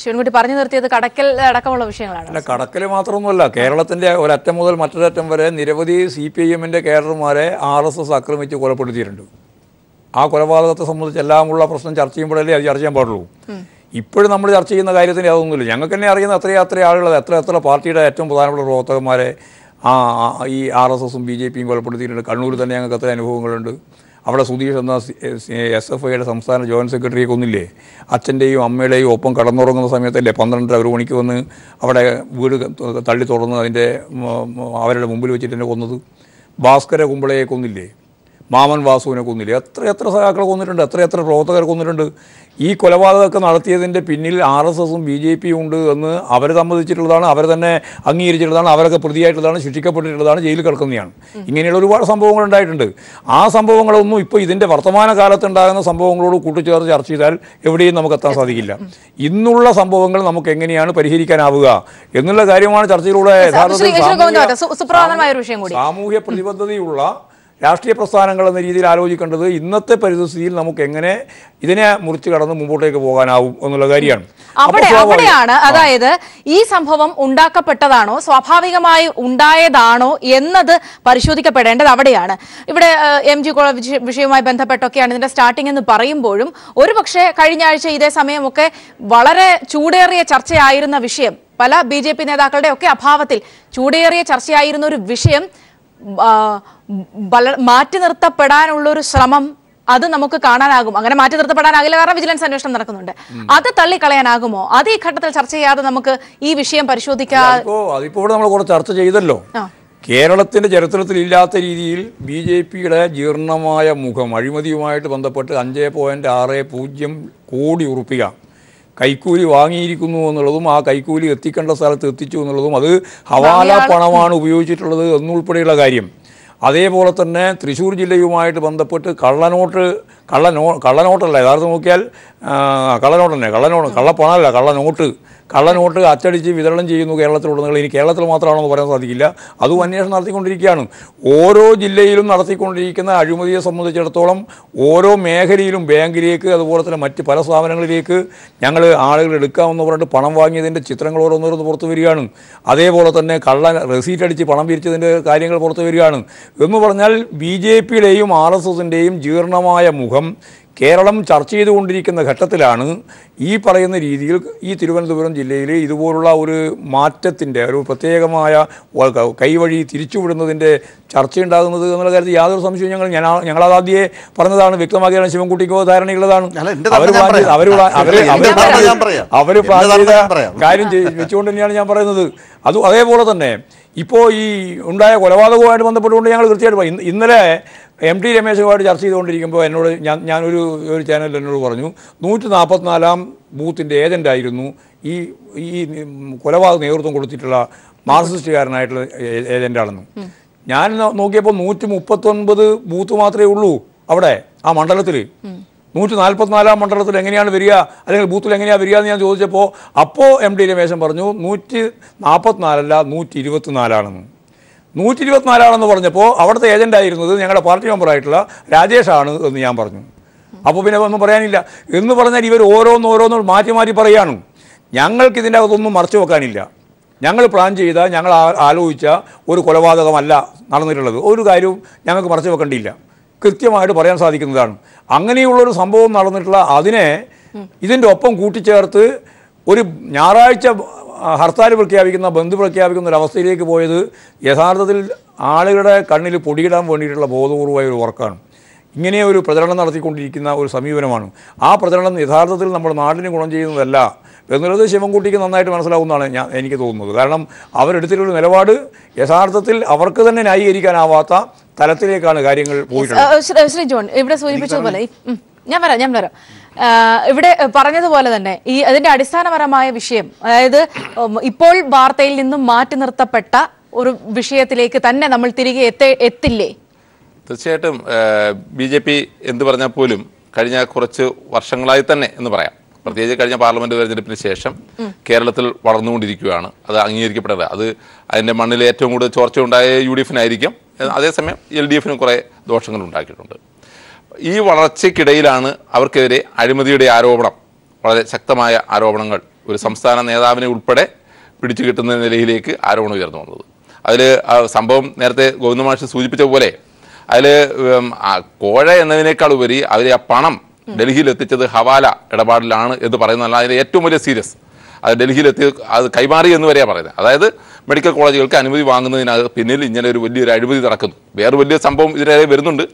Speaker 1: ശിവൻകുട്ടി പറഞ്ഞു നിർത്തിയത് കടക്കൽ അടക്കമുള്ള വിഷയങ്ങളാണ്.
Speaker 6: അല്ല, കടക്കൽ മാത്രമൊന്നുമല്ല, കേരളത്തിന്റെ ഒരറ്റം മുതൽ മറ്റൊരറ്റം വരെ നിരവധി CPIMന്റെ കേഡർമാരെ RSS ആക്രമിച്ച് കൊലപ്പെടുത്തിയിട്ടുണ്ട്. ആ കൊലപാതകത്തെ സംബന്ധിച്ച് എല്ലാമുള്ള പ്രശ്നം ചർച്ച ചെയ്യുമ്പോഴല്ലേ അത് ചർച്ച ചെയ്യാൻ പാടുള്ളൂ. ഇപ്പോഴും നമ്മൾ ചർച്ച ചെയ്യുന്ന കാര്യത്തിന് അതൊന്നുമില്ല. ഞങ്ങൾക്ക് തന്നെ അറിയുന്ന എത്ര ആളുകൾ, എത്ര പാർട്ടിയുടെ ഏറ്റവും പ്രധാനപ്പെട്ട പ്രവർത്തകന്മാരെ ഈ RSSും BJPയും കൊലപ്പെടുത്തിയിട്ടുണ്ട്. കണ്ണൂർ തന്നെ ഞങ്ങൾക്ക് അത്ര അനുഭവങ്ങളുണ്ട്. അവിടെ സുധീഷ് എന്ന SFIയുടെ സംസ്ഥാന ജോയിൻറ്റ് സെക്രട്ടറിയെ കൊന്നില്ലേ? അച്ഛൻ്റെയും അമ്മയുടെയും ഒപ്പം കടന്നുറങ്ങുന്ന സമയത്തല്ലേ 12:30 മണിക്ക് വന്ന് അവിടെ വീട് തള്ളി തുറന്ന് അവരുടെ മുമ്പിൽ വെച്ചിട്ട് തന്നെ കൊന്നത്. ഭാസ്കര കുമ്പളയെ കൊന്നില്ലേ? മാമൻ വാസുവിനെ കൊന്നില്ല, എത്ര സഖാക്കളെ കൊന്നിട്ടുണ്ട്, എത്ര പ്രവർത്തകരെ കൊന്നിട്ടുണ്ട്. ഈ കൊലപാതകമൊക്കെ നടത്തിയതിൻ്റെ പിന്നിൽ RSSും BJP ഉണ്ട് എന്ന് അവർ സമ്മതിച്ചിട്ടുള്ളതാണ്, അവർ തന്നെ അംഗീകരിച്ചിട്ടുള്ളതാണ്, അവരൊക്കെ പ്രതിയായിട്ടുള്ളതാണ്, ശിക്ഷിക്കപ്പെട്ടിട്ടുള്ളതാണ്, ജയിലിൽ കിടക്കുന്നതാണ്. ഇങ്ങനെയുള്ള ഒരുപാട് സംഭവങ്ങൾ ഉണ്ടായിട്ടുണ്ട്. ആ സംഭവങ്ങളൊന്നും ഇപ്പോൾ ഇതിൻ്റെ വർത്തമാന കാലത്തുണ്ടാകുന്ന സംഭവങ്ങളോട് കൂട്ടിച്ചേർത്ത് ചർച്ച ചെയ്താൽ എവിടെയും നമുക്ക് എത്താൻ സാധിക്കില്ല. ഇന്നുള്ള സംഭവങ്ങൾ നമുക്ക് എങ്ങനെയാണ് പരിഹരിക്കാനാവുക എന്നുള്ള കാര്യമാണ് ചർച്ചയിലൂടെ സാമൂഹ്യ പ്രതിബദ്ധതയുള്ള രാഷ്ട്രീയ പ്രസ്ഥാനങ്ങൾ എന്ന രീതിയിൽ ആലോചിക്കേണ്ടത്. ഇന്നത്തെ പരിസ്ഥിതിയിൽ നമുക്ക് എങ്ങനെ ഇതിനെ മുറിച്ച് കടന്ന് മുമ്പോട്ടേക്ക് പോകാനാവും എന്നുള്ള കാര്യമാണ്.
Speaker 1: അവിടെയാണ് അതായത് ഈ സംഭവം ഉണ്ടാക്കപ്പെട്ടതാണോ സ്വാഭാവികമായി ഉണ്ടായതാണോ എന്നത് പരിശോധിക്കപ്പെടേണ്ടത് അവിടെയാണ്. ഇവിടെ MG കോളേജ് വിഷയവുമായി ബന്ധപ്പെട്ടൊക്കെയാണ് ഇതിന്റെ സ്റ്റാർട്ടിംഗ് എന്ന് പറയുമ്പോഴും ഒരുപക്ഷെ കഴിഞ്ഞ ആഴ്ച ഇതേ സമയമൊക്കെ വളരെ ചൂടേറിയ ചർച്ചയായിരുന്ന വിഷയം, പല BJP നേതാക്കളുടെ ഒക്കെ അഭാവത്തിൽ ചൂടേറിയ ചർച്ചയായിരുന്ന ഒരു വിഷയം മാറ്റി നിർത്തപ്പെടാനുള്ളൊരു ശ്രമം അത് നമുക്ക് കാണാനാകും. അങ്ങനെ മാറ്റി നിർത്തപ്പെടാനാകില്ല, കാരണം വിജിലൻസ് അന്വേഷണം നടക്കുന്നുണ്ട്. അത് തള്ളിക്കളയാനാകുമോ? അത് ഈ ഘട്ടത്തിൽ ചർച്ച ചെയ്യാതെ നമുക്ക് ഈ വിഷയം പരിശോധിക്കാം.
Speaker 6: അതിപ്പോ നമ്മൾ കുറച്ച് ചർച്ച ചെയ്തല്ലോ. കേരളത്തിന്റെ ചരിത്രത്തിൽ ഇല്ലാത്ത രീതിയിൽ BJPയുടെ ജീർണമായ മുഖം അഴിമതിയുമായിട്ട് ബന്ധപ്പെട്ട് 5.60 കോടി ഉറുപ്പിക കൈക്കൂലി വാങ്ങിയിരിക്കുന്നു എന്നുള്ളതും ആ കൈക്കൂലി എത്തിക്കേണ്ട സ്ഥലത്ത് എത്തിച്ചു എന്നുള്ളതും അത് ഹവാല പണമാണ് ഉപയോഗിച്ചിട്ടുള്ളത് എന്നുൾപ്പെടെയുള്ള കാര്യം. അതേപോലെ തന്നെ തൃശ്ശൂർ ജില്ലയുമായിട്ട് ബന്ധപ്പെട്ട് കള്ളനോട്ടല്ല, യഥാർത്ഥം നോക്കിയാൽ കള്ളനോട്ട് അച്ചടിച്ച് വിതരണം ചെയ്യുന്നു കേരളത്തിലുടനീളം. ഇനി കേരളത്തിൽ മാത്രമാണെന്ന് പറയാൻ സാധിക്കില്ല, അതും അന്വേഷണം നടത്തിക്കൊണ്ടിരിക്കുകയാണ്. ഓരോ ജില്ലയിലും നടത്തിക്കൊണ്ടിരിക്കുന്ന അഴിമതിയെ സംബന്ധിച്ചിടത്തോളം ഓരോ മേഖലയിലും ബാങ്കിലേക്ക് അതുപോലെ തന്നെ മറ്റ് പല സ്ഥാപനങ്ങളിലേക്ക് ഞങ്ങൾ ആളുകൾ എടുക്കാമെന്ന് പറഞ്ഞിട്ട് പണം വാങ്ങിയതിൻ്റെ ചിത്രങ്ങൾ ഓരോന്നോരോന്ന് പുറത്തു വരികയാണ്. അതേപോലെ തന്നെ റെസീറ്റ് അടിച്ച് പണം പിരിച്ചതിൻ്റെ കാര്യങ്ങൾ പുറത്തു വരികയാണ്. എന്ന് പറഞ്ഞാൽ BJPയുടെയും RSSൻ്റെയും ജീർണമായ മുഖം കേരളം ചർച്ച ചെയ്തുകൊണ്ടിരിക്കുന്ന ഘട്ടത്തിലാണ് ഈ പറയുന്ന രീതിയിൽ ഈ തിരുവനന്തപുരം ജില്ലയിൽ ഇതുപോലുള്ള ഒരു മാറ്റത്തിൻ്റെ ഒരു പ്രത്യേകമായ കൈവഴി തിരിച്ചുവിടുന്നതിൻ്റെ ചർച്ചയുണ്ടാകുന്നത് എന്നുള്ള കാര്യത്തിൽ യാതൊരു സംശയവും ഞങ്ങളതാദ്യമേ പറഞ്ഞതാണ്, വ്യക്തമാക്കിയാണ്. ശിവൻകുട്ടിക്കോ ധാരണയുള്ളതാണ്. അവർ കാര്യം വെച്ചുകൊണ്ട് തന്നെയാണ് ഞാൻ പറയുന്നത്. അതേപോലെ തന്നെ ഇപ്പോൾ ഈ ഉണ്ടായ കൊലപാതകവുമായിട്ട് ബന്ധപ്പെട്ടുകൊണ്ട് ഞങ്ങൾ തീർച്ചയായിട്ടും ഇന്നലെ MT രമേശുമായിട്ട് ചർച്ച ചെയ്തുകൊണ്ടിരിക്കുമ്പോൾ എന്നോട് ഞാനൊരു ചാനലിൽ എന്നോട് പറഞ്ഞു 144 ബൂത്തിൻ്റെ ഏജൻ്റായിരുന്നു ഈ കൊലപാതക നേതൃത്വം കൊടുത്തിട്ടുള്ള മാർക്സിസ്റ്റുകാരനായിട്ടുള്ള ഏജൻ്റാണെന്ന്. ഞാൻ നോക്കിയപ്പോൾ 139 ബൂത്ത് മാത്രമേ ഉള്ളൂ അവിടെ ആ മണ്ഡലത്തിൽ. 144 മണ്ഡലത്തിൽ എങ്ങനെയാണ് വരിക, അല്ലെങ്കിൽ ബൂത്തിൽ എങ്ങനെയാണ് വരിക എന്ന് ഞാൻ ചോദിച്ചപ്പോൾ അപ്പോൾ MT രമേശൻ പറഞ്ഞു 144 അല്ല 124 124 പറഞ്ഞപ്പോൾ അവിടുത്തെ ഏജൻ്റായിരുന്നത് ഞങ്ങളുടെ പാർട്ടി മെമ്പറായിട്ടുള്ള രാജേഷാണ് എന്ന് ഞാൻ പറഞ്ഞു. അപ്പോൾ പിന്നെ ഒന്നും പറയാനില്ല എന്ന് പറഞ്ഞാൽ ഇവർ ഓരോന്നോരോന്നും മാറ്റി പറയുകയാണ്. ഞങ്ങൾക്ക് ഇതിൻ്റെ അകത്തൊന്നും മറച്ചു വെക്കാനില്ല. ഞങ്ങൾ പ്ലാൻ ചെയ്ത, ഞങ്ങൾ ആലോചിച്ച ഒരു കൊലപാതകമല്ല നടന്നിട്ടുള്ളത്. ഒരു കാര്യവും ഞങ്ങൾക്ക് മറച്ചു വെക്കേണ്ടിയില്ല, കൃത്യമായിട്ട് പറയാൻ സാധിക്കുന്നതാണ്. അങ്ങനെയുള്ളൊരു സംഭവം നടന്നിട്ടുള്ള അതിനെ ഇതിൻ്റെ ഒപ്പം കൂട്ടിച്ചേർത്ത് ഒരു ഞായറാഴ്ച ഹർത്താൽ പ്രഖ്യാപിക്കുന്ന, ബന്ദ് പ്രഖ്യാപിക്കുന്ന ഒരു അവസ്ഥയിലേക്ക് പോയത് യഥാർത്ഥത്തിൽ ആളുകളുടെ കണ്ണിൽ പൊടിയിടാൻ വേണ്ടിയിട്ടുള്ള ബോധപൂർവമായ ഒരു വർക്കാണ്. ഇങ്ങനെ ഒരു പ്രചരണം നടത്തിക്കൊണ്ടിരിക്കുന്ന ഒരു സമീപനമാണ്. ആ പ്രചരണം യഥാർത്ഥത്തിൽ നമ്മുടെ നാടിന് ഗുണം ചെയ്യുന്നതല്ല എന്നുള്ളത് ശിവൻകുട്ടിക്ക് നന്നായിട്ട് മനസ്സിലാവുന്നതാണ് എനിക്ക് തോന്നുന്നത്. കാരണം അവരെടുത്തിട്ടുള്ള നിലപാട് യഥാർത്ഥത്തിൽ അവർക്ക് തന്നെ ന്യായീകരിക്കാനാവാത്ത തലത്തിലേക്കാണ് കാര്യങ്ങൾ പോയിട്ടുള്ളത്.
Speaker 1: ശ്രീ ജോൺ ഇവിടെ സൂചിപ്പിച്ചതുപോലെ ഞാൻ വരാം ഇവിടെ പറഞ്ഞതുപോലെ തന്നെ അതിന്റെ അടിസ്ഥാനപരമായ വിഷയം, അതായത് ഇപ്പോൾ വാർത്തയിൽ നിന്നും മാറ്റി നിർത്തപ്പെട്ട ഒരു വിഷയത്തിലേക്ക് തന്നെ നമ്മൾ തിരികെ എത്തില്ലേ?
Speaker 2: തീർച്ചയായിട്ടും BJP എന്ത് പറഞ്ഞാൽ പോലും കഴിഞ്ഞ കുറച്ച് വർഷങ്ങളായി തന്നെ എന്ന് പറയാം, പ്രത്യേകിച്ച് കഴിഞ്ഞ പാർലമെന്റ് തെരഞ്ഞെടുപ്പിന് ശേഷം കേരളത്തിൽ വളർന്നുകൊണ്ടിരിക്കുകയാണ്. അത് അംഗീകരിക്കപ്പെടേണ്ടത്. അത് അതിൻ്റെ മണ്ണിൽ ഏറ്റവും കൂടുതൽ ചോർച്ച ഉണ്ടായ UDF-നായിരിക്കും. അതേസമയം LDF-നും കുറേ ദോഷങ്ങൾ ഉണ്ടാക്കിയിട്ടുണ്ട്. ഈ വളർച്ചയ്ക്കിടയിലാണ് അവർക്കെതിരെ അഴിമതിയുടെ ആരോപണം, വളരെ ശക്തമായ ആരോപണങ്ങൾ ഒരു സംസ്ഥാന നേതാവിനെ ഉൾപ്പെടെ പിടിച്ചു കിട്ടുന്ന നിലയിലേക്ക് ആരോപണം ഉയർന്നു വന്നത്. അതിൽ സംഭവം നേരത്തെ ഗോവിന്ദമാഷ് സൂചിപ്പിച്ച പോലെ അതിൽ കോഴ എന്നതിനേക്കാൾ ഉപരി അവർ ആ പണം ഡൽഹിയിൽ എത്തിച്ചത് ഹവാല ഇടപാടിലാണ് എന്ന് പറയുന്നതല്ല അതിൻ്റെ ഏറ്റവും വലിയ സീരിയസ്. അത് ഡൽഹിയിലെത്തി അത് കൈമാറി എന്ന് വരെയാണ് പറയുന്നത്. അതായത് മെഡിക്കൽ കോളേജുകൾക്ക് അനുമതി വാങ്ങുന്നതിനകത്ത് പിന്നിൽ ഇങ്ങനെ വലിയൊരു അഴിമതി നടക്കുന്നു. വേറെ വലിയ സംഭവം ഇതിനിടെ വരുന്നുണ്ട്.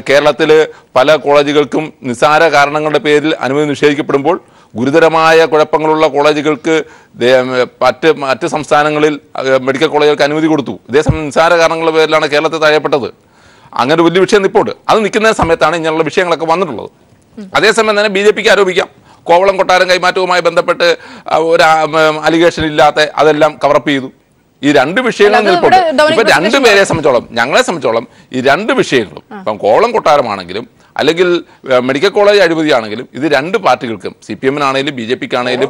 Speaker 2: കേരളത്തിൽ പല കോളേജുകൾക്കും നിസ്സാര കാരണങ്ങളുടെ പേരിൽ അനുമതി നിഷേധിക്കപ്പെടുമ്പോൾ ഗുരുതരമായ കുഴപ്പങ്ങളുള്ള കോളേജുകൾക്ക് മറ്റ് സംസ്ഥാനങ്ങളിൽ മെഡിക്കൽ കോളേജുകൾക്ക് അനുമതി കൊടുത്തു. ഇതേസമയം നിസ്സാര കാരണങ്ങളുടെ പേരിലാണ് കേരളത്തിൽ തഴയപ്പെട്ടത്. അങ്ങനെ വലിയ വിഷയം നിൽപ്പുണ്ട്. അത് നിൽക്കുന്ന സമയത്താണ് ഇങ്ങനെയുള്ള വിഷയങ്ങളൊക്കെ വന്നിട്ടുള്ളത്. അതേസമയം തന്നെ BJP ക്ക് ആരോപിക്കാം, കോവളം കൊട്ടാരം കൈമാറ്റവുമായി ബന്ധപ്പെട്ട് ഒരു അലിഗേഷൻ ഇല്ലാത്ത അതെല്ലാം കവറപ്പ് ചെയ്തു. ഈ രണ്ട് വിഷയങ്ങളും നിൽപ്പുണ്ട്. ഇപ്പൊ രണ്ടുപേരെ സംബന്ധിച്ചോളം, ഞങ്ങളെ സംബന്ധിച്ചോളം ഈ രണ്ട് വിഷയങ്ങളും, ഇപ്പം കോവളം കൊട്ടാരമാണെങ്കിലും അല്ലെങ്കിൽ മെഡിക്കൽ കോളേജ് അഴിമതിയാണെങ്കിലും, ഇത് രണ്ട് പാർട്ടികൾക്കും, CPM-നാണെങ്കിലും BJP-ക്കാണെങ്കിലും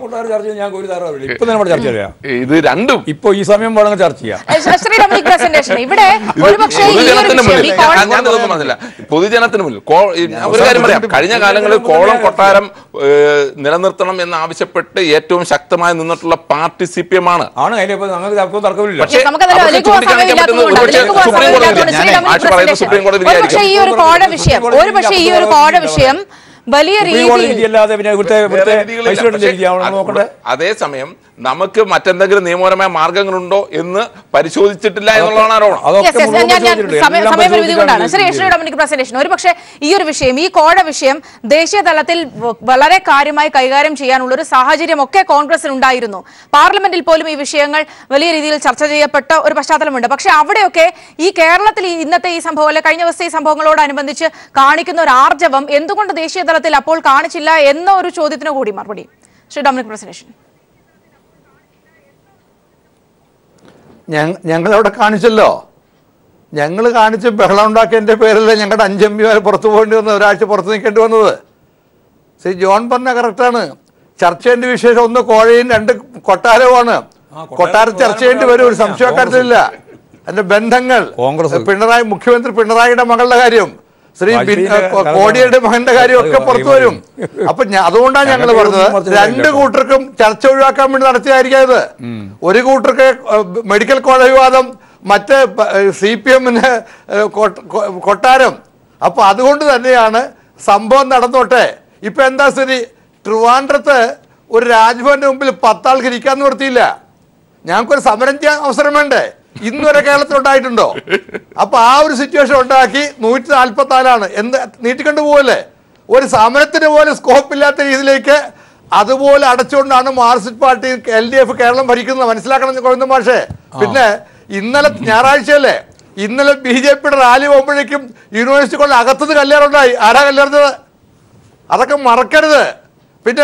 Speaker 2: ഇത് രണ്ടും
Speaker 6: ഇപ്പൊ ഈ സമയം വേണമെങ്കിൽ ചർച്ച ചെയ്യാം.
Speaker 2: പൊതുജനത്തിന് മുന്നിൽ ഒരു കാര്യം പറയാം. കഴിഞ്ഞ കാലങ്ങളിൽ കോവളം കൊട്ടാരം നിലനിർത്തണം എന്നാവശ്യപ്പെട്ട് ഏറ്റവും ശക്തമായി നിന്നിട്ടുള്ള പാർട്ടി CPM ആണ്.
Speaker 1: പക്ഷേ സുപ്രീം കോടതി ഈ ഒരു കോട വിഷയം വലിയ രീതിയിൽ.
Speaker 2: അതേസമയം നമുക്ക് മറ്റെന്തെങ്കിലും നിയമപരമായ മാർഗങ്ങളുണ്ടോ എന്ന് പരിശോധിച്ചിട്ടില്ല എന്നുള്ളതാണ് ആരോപണം.
Speaker 1: ഒരുപക്ഷെ ഈ ഒരു വിഷയം, ഈ കോഴ വിഷയം ദേശീയ തലത്തിൽ വളരെ കാര്യമായി കൈകാര്യം ചെയ്യാനുള്ള ഒരു സാഹചര്യം ഒക്കെ കോൺഗ്രസിന് ഉണ്ടായിരുന്നു. പാർലമെന്റിൽ പോലും ഈ വിഷയങ്ങൾ വലിയ രീതിയിൽ ചർച്ച ചെയ്യപ്പെട്ട ഒരു പശ്ചാത്തലമുണ്ട്. പക്ഷെ അവിടെയൊക്കെ ഈ കേരളത്തിൽ ഇന്നത്തെ ഈ സംഭവം അല്ലെ കഴിഞ്ഞ ദിവസത്തെ ഈ സംഭവങ്ങളോടനുബന്ധിച്ച് കാണിക്കുന്ന ഒരു ആർജവം എന്തുകൊണ്ട് ദേശീയ തലത്തിൽ അപ്പോൾ കാണിച്ചില്ല എന്ന ഒരു ചോദ്യത്തിന് കൂടി മറുപടി ശ്രീ ഡൊമിനിക് പ്രസന്റേഷൻ.
Speaker 3: ഞങ്ങളവിടെ കാണിച്ചല്ലോ. ഞങ്ങൾ കാണിച്ച് ബഹളം ഉണ്ടാക്കിയതിൻ്റെ പേരല്ലേ ഞങ്ങളുടെ 5 MP പുറത്തു പോകേണ്ടി വന്നത്, ഒരാഴ്ച പുറത്ത് നിൽക്കേണ്ടി വന്നത്. ശ്രീ ജോൺ പറഞ്ഞ കറക്റ്റാണ്. ചർച്ച ചെയ്യേണ്ട വിശേഷം ഒന്ന് കോഴയും 2 കൊട്ടാരവുമാണ്. കൊട്ടാരം ചർച്ച ചെയ്യേണ്ടി വരും, ഒരു സംശയക്കാര്യത്തിലില്ല. അതിന്റെ ബന്ധങ്ങൾ, മുഖ്യമന്ത്രി പിണറായിയുടെ മകളുടെ കാര്യം, ശ്രീ കോടിയുടെ മകന്റെ കാര്യമൊക്കെ പുറത്തു വരും. അപ്പൊ അതുകൊണ്ടാണ് ഞങ്ങൾ പറഞ്ഞത് 2 കൂട്ടർക്കും ചർച്ച ഒഴിവാക്കാൻ വേണ്ടി നടത്തിയായിരിക്കാം ഇത്. ഒരു കൂട്ടർക്ക് മെഡിക്കൽ കോളേജ് വിവാദം, മറ്റ് CPM-ന് കൊട്ടാരം. അപ്പൊ അതുകൊണ്ട് തന്നെയാണ് സംഭവം നടന്നോട്ടെ. ഇപ്പൊ എന്താ സ്ഥിതി? ട്രിവാൻഡ്രത്ത് ഒരു രാജ്ഭവന്റെ മുമ്പിൽ 10 ആൾക്ക് ഇരിക്കാൻ നിർത്തിയില്ല. ഞങ്ങൾക്കൊരു സമരം ചെയ്യാൻ അവസരം വേണ്ടേ? ഇന്നുവരെ കേരളത്തിൽ ഉണ്ടായിട്ടുണ്ടോ? അപ്പൊ ആ ഒരു സിറ്റുവേഷൻ ഉണ്ടാക്കി 144 എന്ത് നീട്ടിക്കൊണ്ടു പോവല്ലേ? ഒരു സമരത്തിന് പോലും സ്കോപ്പ് ഇല്ലാത്ത രീതിയിലേക്ക് അതുപോലെ അടച്ചുകൊണ്ടാണ് മാർക്സിസ്റ്റ് പാർട്ടി LDF കേരളം ഭരിക്കുന്നത്. മനസ്സിലാക്കണം ഗോവിന്ദ മാഷേ. പിന്നെ ഇന്നലെ ഞായറാഴ്ചയല്ലേ, ഇന്നലെ BJP-യുടെ റാലി പോകുമ്പോഴേക്കും യൂണിവേഴ്സിറ്റി കോളേജ് അകത്തുനിന്ന് കല്യാണം ഉണ്ടായി. ആരാ കല്യാണത്? അതൊക്കെ മറക്കരുത്. പിന്നെ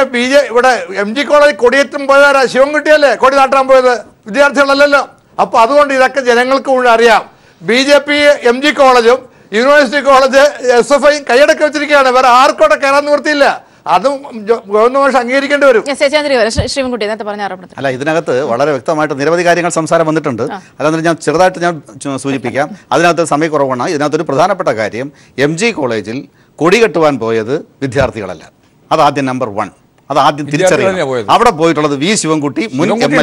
Speaker 3: ഇവിടെ MG കോളേജ് കൊടിയേറ്റം പോയതാരാ? ശിവൻകുട്ടിയല്ലേ കൊടി നാട്ടാൻ പോയത്? വിദ്യാർത്ഥികളല്ലല്ലോ. അപ്പൊ അതുകൊണ്ട് ഇതൊക്കെ ജനങ്ങൾക്ക് മുഴുവൻ അറിയാം. BJP MG കോളേജും യൂണിവേഴ്സിറ്റി കോളേജ് SFI കൈയടക്കി വെച്ചിരിക്കുകയാണ്. വേറെ ആർക്കോടെ കയറാൻ നിവൃത്തിയില്ല. അതും ഗവൺമെന്റ് അംഗീകരിക്കേണ്ടി വരും.
Speaker 4: അല്ല, ഇതിനകത്ത് വളരെ വ്യക്തമായിട്ട് നിരവധി കാര്യങ്ങൾ സംസാരം വന്നിട്ടുണ്ട്. അല്ലാതെ ഞാൻ ചെറുതായിട്ട് സൂചിപ്പിക്കാം. അതിനകത്ത് സമയക്കുറവാണ്. ഇതിനകത്തൊരു പ്രധാനപ്പെട്ട കാര്യം, MG കോളേജിൽ കൊടി കെട്ടുവാൻ പോയത് വിദ്യാർത്ഥികളല്ല. അതാദ്യം നമ്പർ 1. അത് ആദ്യം തിരിച്ചറിയണം. അവിടെ പോയിട്ടുള്ളത് വി ശിവൻകുട്ടി, മുൻ M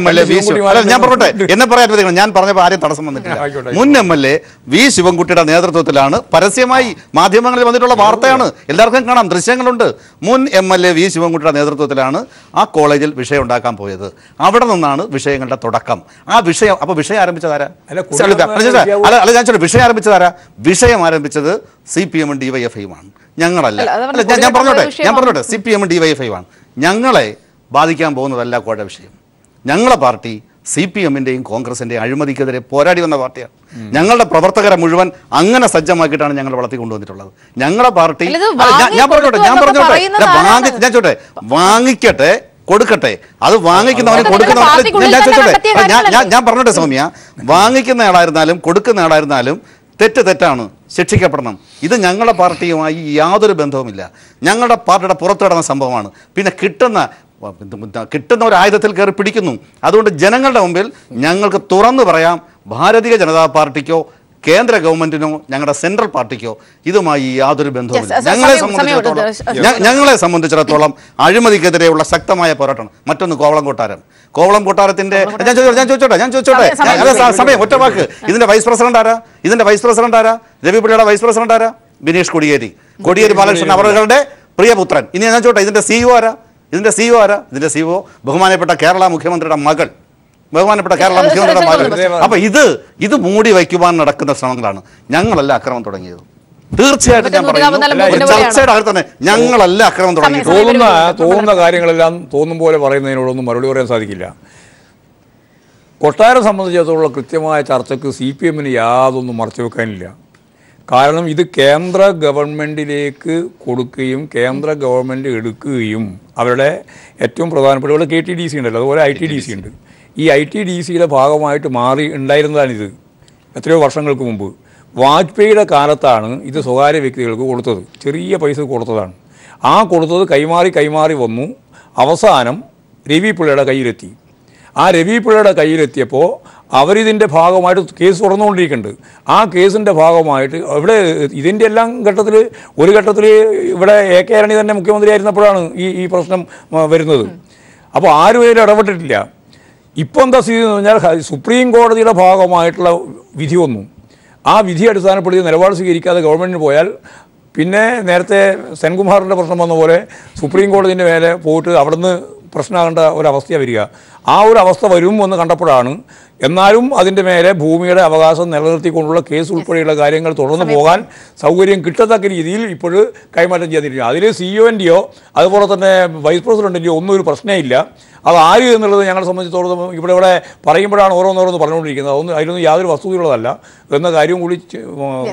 Speaker 4: L A V Sivankutty. ഞാൻ പറഞ്ഞോട്ടെ, എന്നെ പറയാൻ ഞാൻ പറഞ്ഞപ്പോൾ ആരും തടസ്സം വന്നിട്ടില്ല. മുൻ MLA വി ശിവൻകുട്ടിയുടെ നേതൃത്വത്തിലാണ്, പരസ്യമായി മാധ്യമങ്ങളിൽ വന്നിട്ടുള്ള വാർത്തയാണ്, എല്ലാവർക്കും കാണാം, ദൃശ്യങ്ങളുണ്ട്. മുൻ MLA വി ശിവൻകുട്ടിയുടെ നേതൃത്വത്തിലാണ് ആ കോളേജിൽ വിഷയം ഉണ്ടാക്കാൻ പോയത്. അവിടെ നിന്നാണ് വിഷയങ്ങളുടെ തുടക്കം. ആ വിഷയം, അപ്പൊ വിഷയം ആരംഭിച്ചതാരാ? അല്ല, ഞാൻ ചോദിച്ചു, വിഷയം ആരംഭിച്ചതാരാ? വിഷയം ആരംഭിച്ചത് CPM-ഉം DYFI-യുമാണ്, ഞങ്ങളല്ല. ഞാൻ പറഞ്ഞോട്ടെ CPM-ഉം DYFI-യുമാണ്. ഞങ്ങളെ ബാധിക്കാൻ പോകുന്നതല്ല കോഴ വിഷയം. ഞങ്ങളെ പാർട്ടി CPM-ന്റെയും കോൺഗ്രസിന്റെയും അഴിമതിക്കെതിരെ പോരാടി വന്ന പാർട്ടിയാണ്. ഞങ്ങളുടെ പ്രവർത്തകരെ മുഴുവൻ അങ്ങനെ സജ്ജമാക്കിയിട്ടാണ് ഞങ്ങൾ വളർത്തിക്കൊണ്ടുവന്നിട്ടുള്ളത്. ഞങ്ങളുടെ പാർട്ടി ഞാൻ ചോട്ടെ വാങ്ങിക്കട്ടെ, കൊടുക്കട്ടെ, അത് വാങ്ങിക്കുന്നവന് കൊടുക്കുന്നവൻ. ഞാൻ പറഞ്ഞോട്ടെ സൗമ്യ, വാങ്ങിക്കുന്ന ആളായിരുന്നാലും കൊടുക്കുന്ന ആളായിരുന്നാലും തെറ്റാണ്, ശിക്ഷിക്കപ്പെടണം. ഇത് ഞങ്ങളുടെ പാർട്ടിയുമായി യാതൊരു ബന്ധവുമില്ല. ഞങ്ങളുടെ പാർട്ടിയുടെ പുറത്തു കിടന്ന സംഭവമാണ്. പിന്നെ കിട്ടുന്ന ഒരു ആയുധത്തിൽ കയറി പിടിക്കുന്നു. അതുകൊണ്ട് ജനങ്ങളുടെ മുമ്പിൽ ഞങ്ങൾക്ക് തുറന്നു പറയാം, ഭാരതീയ ജനതാ പാർട്ടിക്കോ കേന്ദ്ര ഗവൺമെന്റിനോ ഞങ്ങളുടെ സെൻട്രൽ പാർട്ടിക്കോ ഇതുമായി യാതൊരു ബന്ധവുമില്ല. ഞങ്ങളെ സംബന്ധിച്ചിടത്തോളം അഴിമതിക്കെതിരെയുള്ള ശക്തമായ പോരാട്ടമാണ്. മറ്റൊന്ന് കോവളം കൊട്ടാരത്തിന്റെ ഞാൻ ചോദിച്ചോട്ടെ സമയം ഒറ്റ വാക്ക്. ഇതിന്റെ വൈസ് പ്രസിഡന്റ് ആരാ? രവിപിള്ളയുടെ വൈസ് പ്രസിഡന്റ് ആരാ? ബിനീഷ് കോടിയേരി ബാലകൃഷ്ണൻ അവരുടെ പ്രിയപുത്രൻ. ഇനി ഞാൻ ചോദിച്ചോട്ടെ, ഇതിന്റെ CEO ആരാ? ഇതിന്റെ CEO ബഹുമാനപ്പെട്ട കേരള മുഖ്യമന്ത്രിയുടെ മകൾ. അപ്പൊ ഇത് മൂടി വയ്ക്കുവാൻ നടക്കുന്ന ശ്രമങ്ങളാണ്. ഞങ്ങളല്ല അക്രമം തുടങ്ങിയത്. തീർച്ചയായിട്ടും ഞാൻ പറയുന്നു, ചർച്ചയുടെ അകത്ത് തന്നെ ഞങ്ങളല്ല അക്രമം തുടങ്ങിയത്.
Speaker 6: തോന്നുന്ന കാര്യങ്ങളെല്ലാം തോന്നും പോലെ പറയുന്നതിനോടൊന്നും മറുപടി പറയാൻ സാധിക്കില്ല. കൊട്ടാരം സംബന്ധിച്ചിടത്തോളം കൃത്യമായ ചർച്ചയ്ക്ക് CPM യാതൊന്നും മറച്ചു വെക്കാനില്ല. കാരണം ഇത് കേന്ദ്ര ഗവൺമെൻറ്റിലേക്ക് കൊടുക്കുകയും കേന്ദ്ര ഗവൺമെൻറ് എടുക്കുകയും അവരുടെ ഏറ്റവും പ്രധാനപ്പെട്ട ഇവിടെ KTDC ഉണ്ടല്ലോ, അതുപോലെ ITDC ഉണ്ട്. ഈ ITDCയുടെ ഭാഗമായിട്ട് മാറി ഉണ്ടായിരുന്നതാണിത് എത്രയോ വർഷങ്ങൾക്ക് മുമ്പ്. വാജ്പേയിയുടെ കാലത്താണ് ഇത് സ്വകാര്യ വ്യക്തികൾക്ക് കൊടുത്തത്, ചെറിയ പൈസ കൊടുത്തതാണ്. ആ കൊടുത്തത് കൈമാറി വന്നു. അവസാനം രവി പിള്ളയുടെ കയ്യിലെത്തി. ആ രവി പിള്ളയുടെ കയ്യിലെത്തിയപ്പോൾ അവരിതിൻ്റെ ഭാഗമായിട്ട് കേസ് തുറന്നുകൊണ്ടിരിക്കുന്നുണ്ട്. ആ കേസിൻ്റെ ഭാഗമായിട്ട് ഇവിടെ ഇതിൻ്റെ എല്ലാം ഒരു ഘട്ടത്തിൽ ഇവിടെ AK ആന്റണി തന്നെ മുഖ്യമന്ത്രിയായിരുന്നപ്പോഴാണ് ഈ പ്രശ്നം വരുന്നത്. അപ്പോൾ ആരും ഇതിൽ ഇടപെട്ടിട്ടില്ല. ഇപ്പോൾ എന്താ സ്ഥിതി എന്ന് പറഞ്ഞാൽ സുപ്രീം കോടതിയുടെ ഭാഗമായിട്ടുള്ള വിധി വന്നു. ആ വിധി അടിസ്ഥാനപ്പെടുത്തി നിലപാട് സ്വീകരിക്കാതെ ഗവൺമെൻറ്റിന് പോയാൽ പിന്നെ നേരത്തെ സെൻകുമാറിൻ്റെ പ്രശ്നം വന്ന പോലെ സുപ്രീം കോടതിൻ്റെ മേലെ പോയിട്ട് അവിടുന്ന് പ്രശ്നമാകേണ്ട ഒരവസ്ഥയാണ് വരിക. ആ ഒരു അവസ്ഥ വരും എന്ന് കണ്ടപ്പോഴാണ് എന്നാലും അതിൻ്റെ മേലെ ഭൂമിയുടെ അവകാശം നിലനിർത്തിക്കൊണ്ടുള്ള കേസ് ഉൾപ്പെടെയുള്ള കാര്യങ്ങൾ തുടർന്ന് പോകാൻ സൗകര്യം കിട്ടത്തക്ക രീതിയിൽ ഇപ്പോൾ കൈമാറ്റം ചെയ്യാതിരിക്കുക. അതിൽ CEO-ൻ്റെയോ അതുപോലെ തന്നെ വൈസ് പ്രസിഡൻറ്റിൻ്റെയോ ഒന്നും ഒരു പ്രശ്നമില്ല. അത് ആര് എന്നുള്ളത് ഞങ്ങളെ സംബന്ധിച്ചിടത്തോളം ഇവിടെ പറയുമ്പോഴാണ് ഓരോന്നോരോന്ന് പറഞ്ഞുകൊണ്ടിരിക്കുന്നത്. അതിലൊന്നും യാതൊരു വസ്തുതയുള്ളതല്ല എന്ന കാര്യം കൂടി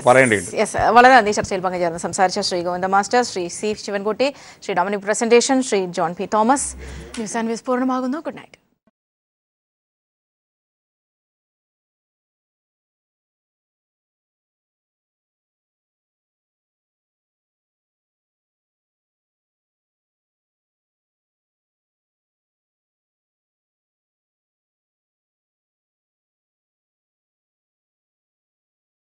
Speaker 6: പറയേണ്ടതുണ്ട്.
Speaker 1: വളരെ നന്ദി ചർച്ചയിൽ പങ്കുചേർന്ന് സംസാരിച്ച Shri Govinda master, Shri C. Sivankutty, Shri Dominic Presentation, Shri John P. Thomas. News and views പൂർണ്ണമാകുന്നു. Good night.